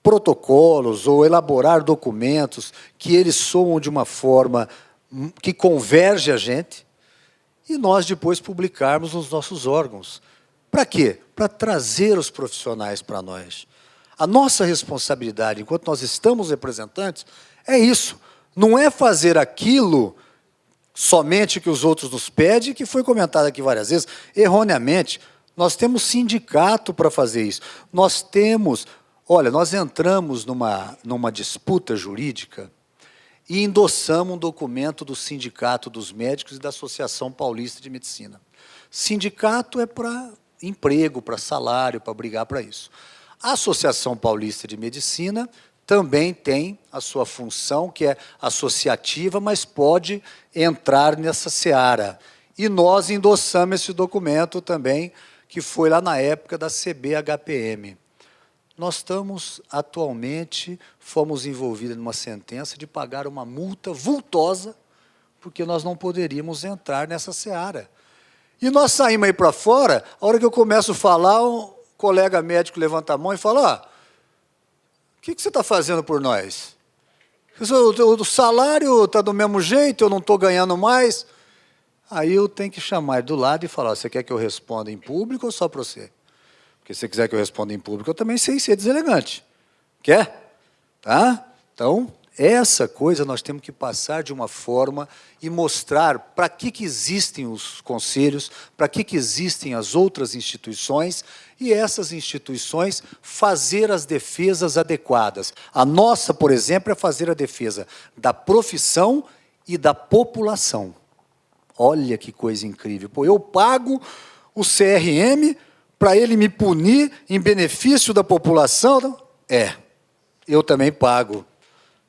protocolos ou elaborar documentos que eles soam de uma forma que converge a gente e nós depois publicarmos nos nossos órgãos. Para quê? Para trazer os profissionais para nós. A nossa responsabilidade, enquanto nós estamos representantes, É isso. Não é fazer aquilo somente que os outros nos pedem, que foi comentado aqui várias vezes, erroneamente. Nós temos sindicato para fazer isso. Nós temos... Olha, nós entramos numa disputa jurídica e endossamos um documento do Sindicato dos Médicos e da Associação Paulista de Medicina. Sindicato é para emprego, para salário, para brigar para isso. A Associação Paulista de Medicina também tem a sua função, que é associativa, mas pode entrar nessa seara. E nós endossamos esse documento também, que foi lá na época da CBHPM. Nós estamos, atualmente, fomos envolvidos numa sentença de pagar uma multa vultosa, porque nós não poderíamos entrar nessa seara. E nós saímos aí para fora, a hora que eu começo a falar, um colega médico levanta a mão e fala, o que você está fazendo por nós? O salário está do mesmo jeito, eu não estou ganhando mais. Aí eu tenho que chamar ele do lado e falar, você quer que eu responda em público ou só para você? Porque se você quiser que eu responda em público, eu também sei ser deselegante. Quer? Tá? Então, essa coisa nós temos que passar de uma forma e mostrar para que existem os conselhos, para que existem as outras instituições, e essas instituições fazer as defesas adequadas. A nossa, por exemplo, é fazer a defesa da profissão e da população. Olha que coisa incrível. Pô, eu pago o CRM para ele me punir em benefício da população? Eu também pago.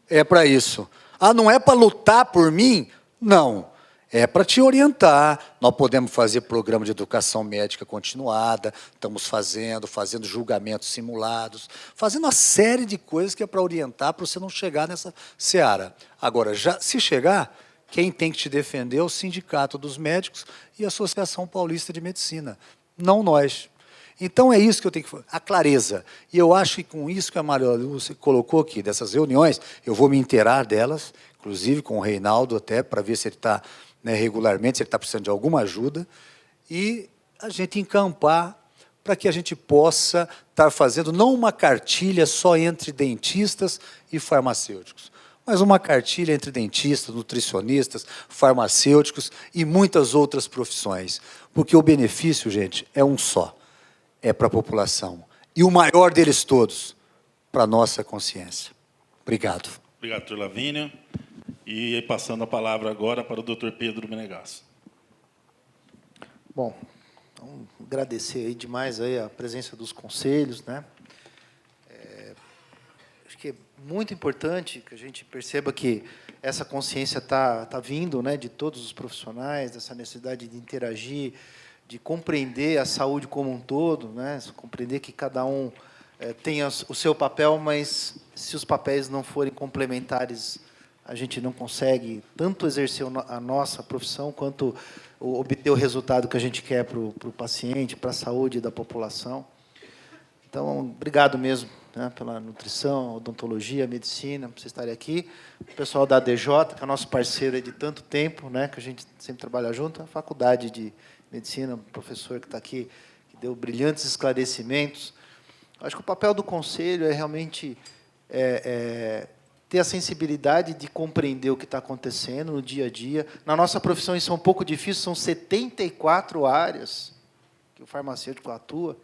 É para isso. Ah, não é para lutar por mim? Não. É para te orientar. Nós podemos fazer programa de educação médica continuada, estamos fazendo julgamentos simulados, fazendo uma série de coisas que é para orientar, para você não chegar nessa seara. Agora, se chegar, quem tem que te defender é o Sindicato dos Médicos e a Associação Paulista de Medicina, não nós. Então, é isso que eu tenho que fazer, a clareza. E eu acho que com isso que a Maria Lúcia colocou aqui, dessas reuniões, eu vou me inteirar delas, inclusive com o Reinaldo até, para ver se ele está, regularmente, se ele está precisando de alguma ajuda, e a gente encampar para que a gente possa estar fazendo não uma cartilha só entre dentistas e farmacêuticos, mas uma cartilha entre dentistas, nutricionistas, farmacêuticos e muitas outras profissões. Porque o benefício, gente, é um só. É para a população. E o maior deles todos, para a nossa consciência. Obrigado. Obrigado, doutor Lavínio. E passando a palavra agora para o doutor Pedro Menegasso. Bom, então, agradecer aí demais aí a presença dos conselhos, né? Acho que é muito importante que a gente perceba que essa consciência está vindo, né, de todos os profissionais, dessa necessidade de interagir, de compreender a saúde como um todo, né? Compreender que cada um tem o seu papel, mas se os papéis não forem complementares, a gente não consegue tanto exercer a nossa profissão, quanto obter o resultado que a gente quer para o paciente, para a saúde da população. Então, obrigado mesmo, né, pela nutrição, odontologia, medicina, por vocês estarem aqui. O pessoal da ADJ, que é nosso parceiro de tanto tempo, né, que a gente sempre trabalha junto, a Faculdade de Medicina, o professor que está aqui, que deu brilhantes esclarecimentos. Acho que o papel do conselho é realmente ter a sensibilidade de compreender o que está acontecendo no dia a dia. Na nossa profissão, isso é um pouco difícil, são 74 áreas que o farmacêutico atua,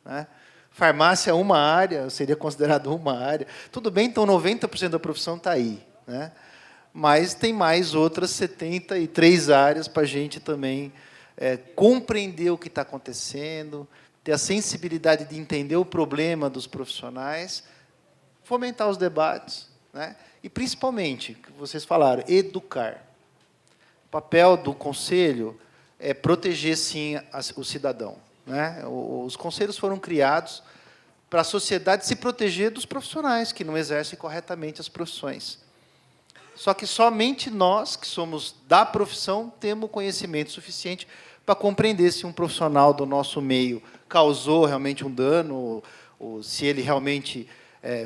né? Farmácia é uma área, seria considerado uma área. Tudo bem, então 90% da profissão está aí, né? Mas tem mais outras 73 áreas para a gente também compreender o que está acontecendo, ter a sensibilidade de entender o problema dos profissionais, fomentar os debates, né? E, principalmente, que vocês falaram, educar. O papel do conselho é proteger, sim, o cidadão, né? Os conselhos foram criados para a sociedade se proteger dos profissionais que não exercem corretamente as profissões. Só que somente nós, que somos da profissão, temos conhecimento suficiente para compreender se um profissional do nosso meio causou realmente um dano, ou se ele realmente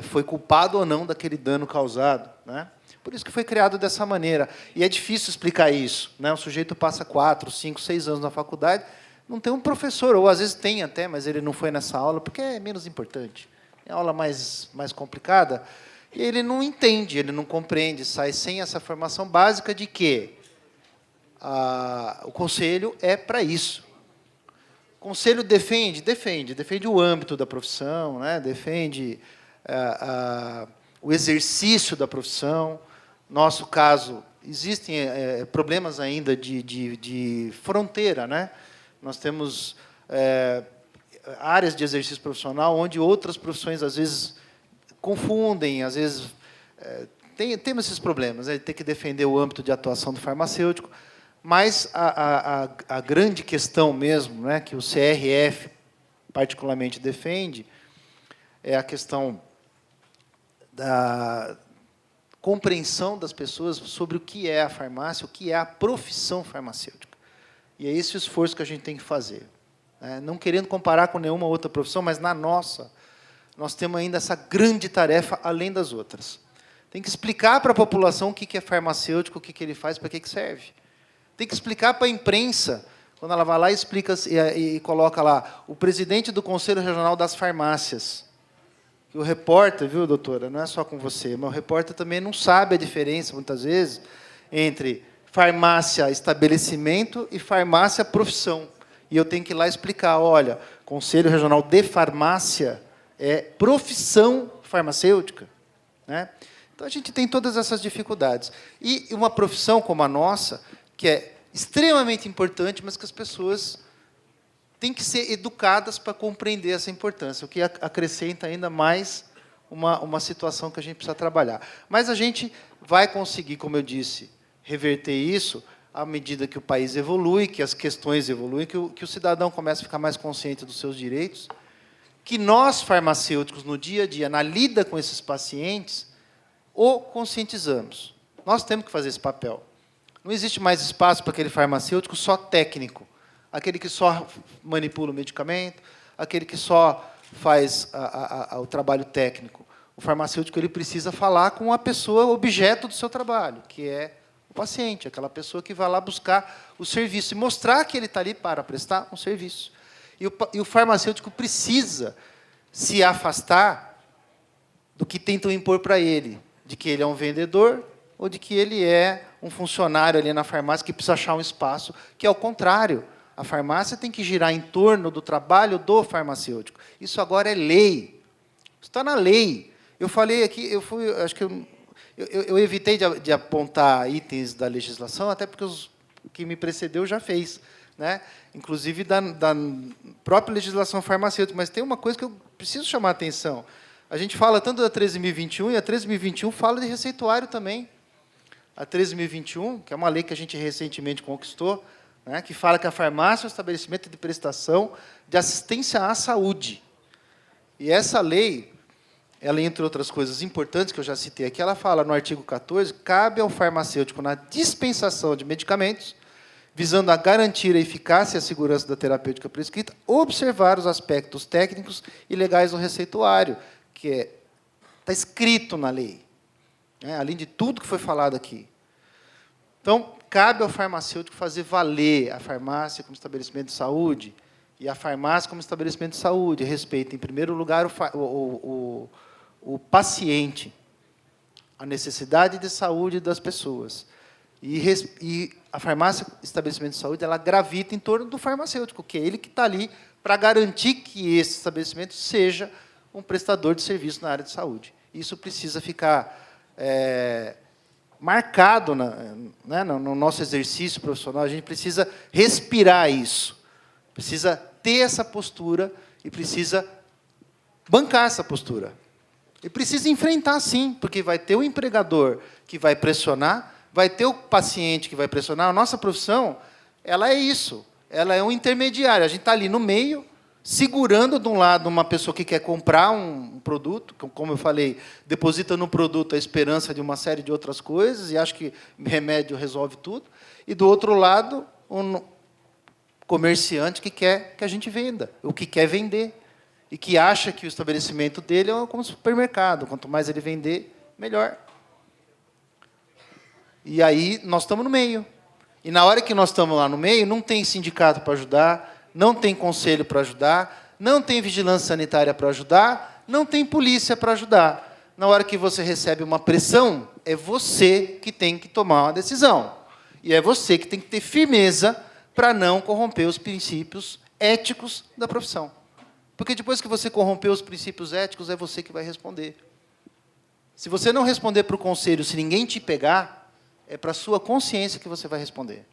foi culpado ou não daquele dano causado, né? Por isso que foi criado dessa maneira. E é difícil explicar isso, né? O sujeito passa 4, 5, 6 anos na faculdade, não tem um professor, ou às vezes tem até, mas ele não foi nessa aula, porque é menos importante. É a aula mais complicada. E ele não entende, ele não compreende, sai sem essa formação básica de que o conselho é para isso. O conselho defende o âmbito da profissão, né? Defende o exercício da profissão. Nosso caso, existem problemas ainda de fronteira, né? Nós temos áreas de exercício profissional onde outras profissões, às vezes, confundem, às vezes, temos esses problemas, né? Ter que defender o âmbito de atuação do farmacêutico, mas a grande questão mesmo, né, que o CRF particularmente defende, é a questão da compreensão das pessoas sobre o que é a farmácia, o que é a profissão farmacêutica. E é esse o esforço que a gente tem que fazer. Não querendo comparar com nenhuma outra profissão, mas na nossa, nós temos ainda essa grande tarefa, além das outras. Tem que explicar para a população o que é farmacêutico, o que ele faz, para que serve. Tem que explicar para a imprensa, quando ela vai lá e explica e coloca lá o presidente do Conselho Regional das Farmácias. E o repórter, viu, doutora, não é só com você, mas o repórter também não sabe a diferença, muitas vezes, entre farmácia estabelecimento e farmácia profissão. E eu tenho que ir lá explicar, olha, Conselho Regional de Farmácia é profissão farmacêutica, né? Então, a gente tem todas essas dificuldades. E uma profissão como a nossa, que é extremamente importante, mas que as pessoas têm que ser educadas para compreender essa importância, o que acrescenta ainda mais uma situação que a gente precisa trabalhar. Mas a gente vai conseguir, como eu disse, reverter isso à medida que o país evolui, que as questões evoluem, que o cidadão começa a ficar mais consciente dos seus direitos, que nós, farmacêuticos, no dia a dia, na lida com esses pacientes, o conscientizamos. Nós temos que fazer esse papel. Não existe mais espaço para aquele farmacêutico só técnico, aquele que só manipula o medicamento, aquele que só faz o trabalho técnico. O farmacêutico ele precisa falar com a pessoa objeto do seu trabalho, que é o paciente, aquela pessoa que vai lá buscar o serviço e mostrar que ele está ali para prestar um serviço. E o farmacêutico precisa se afastar do que tentam impor para ele, de que ele é um vendedor ou de que ele é um funcionário ali na farmácia que precisa achar um espaço, que é o contrário. A farmácia tem que girar em torno do trabalho do farmacêutico. Isso agora é lei. Isso está na lei. Eu falei aqui, acho que eu evitei de apontar itens da legislação, até porque quem me precedeu já fez, né? Inclusive da própria legislação farmacêutica. Mas tem uma coisa que eu preciso chamar a atenção. A gente fala tanto da 13.021, e a 13.021 fala de receituário também. A 13.021, que é uma lei que a gente recentemente conquistou, né, que fala que a farmácia é um estabelecimento de prestação de assistência à saúde. E essa lei, ela, entre outras coisas importantes que eu já citei aqui, ela fala no artigo 14, cabe ao farmacêutico, na dispensação de medicamentos, visando a garantir a eficácia e a segurança da terapêutica prescrita, observar os aspectos técnicos e legais do receituário, que está escrito na lei, né, além de tudo que foi falado aqui. Então, cabe ao farmacêutico fazer valer a farmácia como estabelecimento de saúde e a farmácia como estabelecimento de saúde. Respeita, em primeiro lugar, o paciente, a necessidade de saúde das pessoas. E a farmácia, estabelecimento de saúde, ela gravita em torno do farmacêutico, que é ele que está ali para garantir que esse estabelecimento seja um prestador de serviço na área de saúde. Isso precisa ficar marcado no nosso exercício profissional. A gente precisa respirar isso, precisa ter essa postura e precisa bancar essa postura. E precisa enfrentar, sim, porque vai ter o empregador que vai pressionar, vai ter o paciente que vai pressionar. A nossa profissão, ela é isso, ela é um intermediário. A gente está ali no meio, segurando, de um lado, uma pessoa que quer comprar um produto, como eu falei, deposita no produto a esperança de uma série de outras coisas, e acha que remédio resolve tudo, e, do outro lado, um comerciante que quer que a gente venda, o que quer vender, e que acha que o estabelecimento dele é como um supermercado, quanto mais ele vender, melhor. E aí nós estamos no meio. E na hora que nós estamos lá no meio, não tem sindicato para ajudar, não tem conselho para ajudar, não tem vigilância sanitária para ajudar, não tem polícia para ajudar. Na hora que você recebe uma pressão, é você que tem que tomar uma decisão. E é você que tem que ter firmeza para não corromper os princípios éticos da profissão. Porque depois que você corromper os princípios éticos, é você que vai responder. Se você não responder para o conselho, se ninguém te pegar, é para a sua consciência que você vai responder.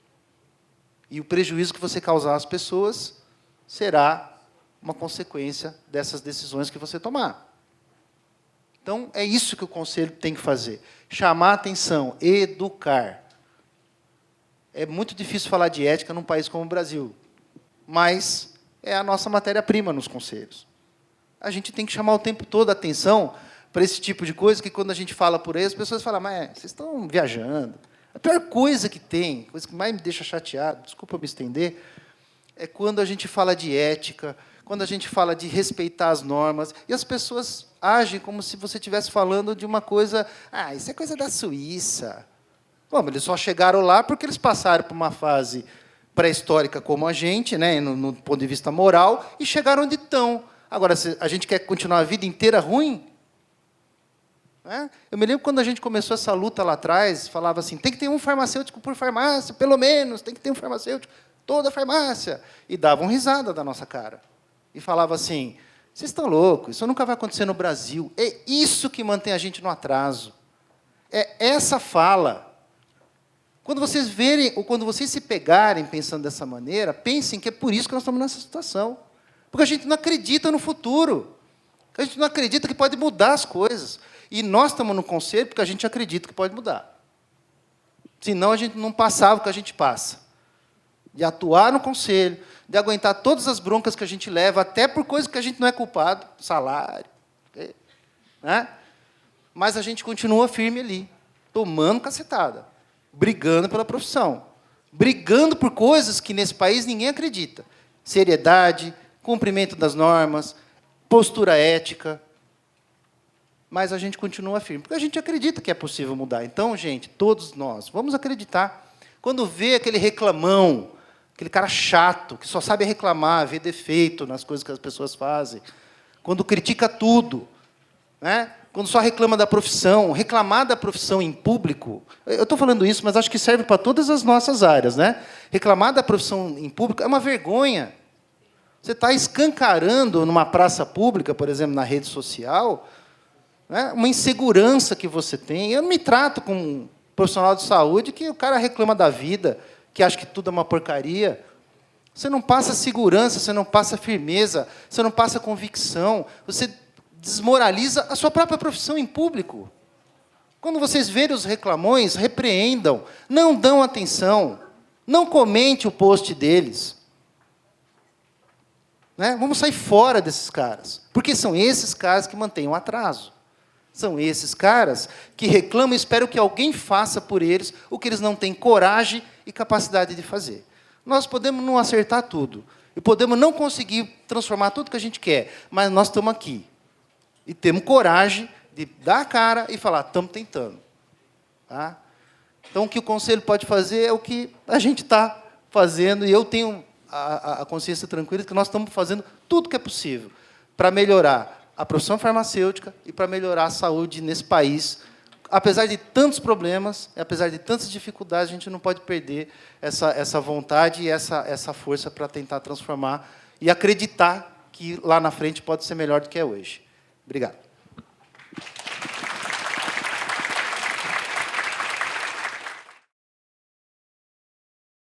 E o prejuízo que você causar às pessoas será uma consequência dessas decisões que você tomar. Então, é isso que o conselho tem que fazer. Chamar a atenção, educar. É muito difícil falar de ética num país como o Brasil, mas é a nossa matéria-prima nos conselhos. A gente tem que chamar o tempo todo a atenção para esse tipo de coisa, que quando a gente fala por aí, as pessoas falam, mas vocês estão viajando. A pior coisa que tem, a coisa que mais me deixa chateado, desculpa eu me estender, é quando a gente fala de ética, quando a gente fala de respeitar as normas, e as pessoas agem como se você estivesse falando de uma coisa, isso é coisa da Suíça. Bom, eles só chegaram lá porque eles passaram por uma fase pré-histórica como a gente, né, no ponto de vista moral, e chegaram onde estão. Agora, se a gente quer continuar a vida inteira ruim, né? Eu me lembro quando a gente começou essa luta lá atrás, falava assim, tem que ter um farmacêutico por farmácia, pelo menos, tem que ter um farmacêutico, toda farmácia. E davam risada da nossa cara. E falava assim, vocês estão loucos, isso nunca vai acontecer no Brasil. É isso que mantém a gente no atraso. É essa fala. Quando vocês verem, ou quando vocês se pegarem pensando dessa maneira, pensem que é por isso que nós estamos nessa situação. Porque a gente não acredita no futuro. A gente não acredita que pode mudar as coisas. E nós estamos no conselho porque a gente acredita que pode mudar. Senão, a gente não passava o que a gente passa. De atuar no conselho, de aguentar todas as broncas que a gente leva, até por coisas que a gente não é culpado, salário. Né? Mas a gente continua firme ali, tomando cacetada, brigando pela profissão, brigando por coisas que nesse país ninguém acredita. Seriedade, cumprimento das normas, postura ética. Mas a gente continua firme, porque a gente acredita que é possível mudar. Então, gente, todos nós, vamos acreditar. Quando vê aquele reclamão, aquele cara chato, que só sabe reclamar, vê defeito nas coisas que as pessoas fazem, quando critica tudo, né? Quando só reclama da profissão, reclamar da profissão em público, eu estou falando isso, mas acho que serve para todas as nossas áreas, né? Reclamar da profissão em público é uma vergonha. Você está escancarando numa praça pública, por exemplo, na rede social, né, uma insegurança que você tem. Eu não me trato com um profissional de saúde que o cara reclama da vida, que acha que tudo é uma porcaria. Você não passa segurança, você não passa firmeza, você não passa convicção, você desmoraliza a sua própria profissão em público. Quando vocês verem os reclamões, repreendam, não dão atenção, não comente o post deles. Né? Vamos sair fora desses caras, porque são esses caras que mantêm o atraso. São esses caras que reclamam e esperam que alguém faça por eles o que eles não têm coragem e capacidade de fazer. Nós podemos não acertar tudo, e podemos não conseguir transformar tudo que a gente quer, mas nós estamos aqui. E temos coragem de dar a cara e falar, estamos tentando. Tá? Então, o que o conselho pode fazer é o que a gente está fazendo, e eu tenho a consciência tranquila de que nós estamos fazendo tudo o que é possível para melhorar a profissão farmacêutica e para melhorar a saúde nesse país. Apesar de tantos problemas, apesar de tantas dificuldades, a gente não pode perder essa vontade e essa força para tentar transformar e acreditar que lá na frente pode ser melhor do que é hoje. Obrigado.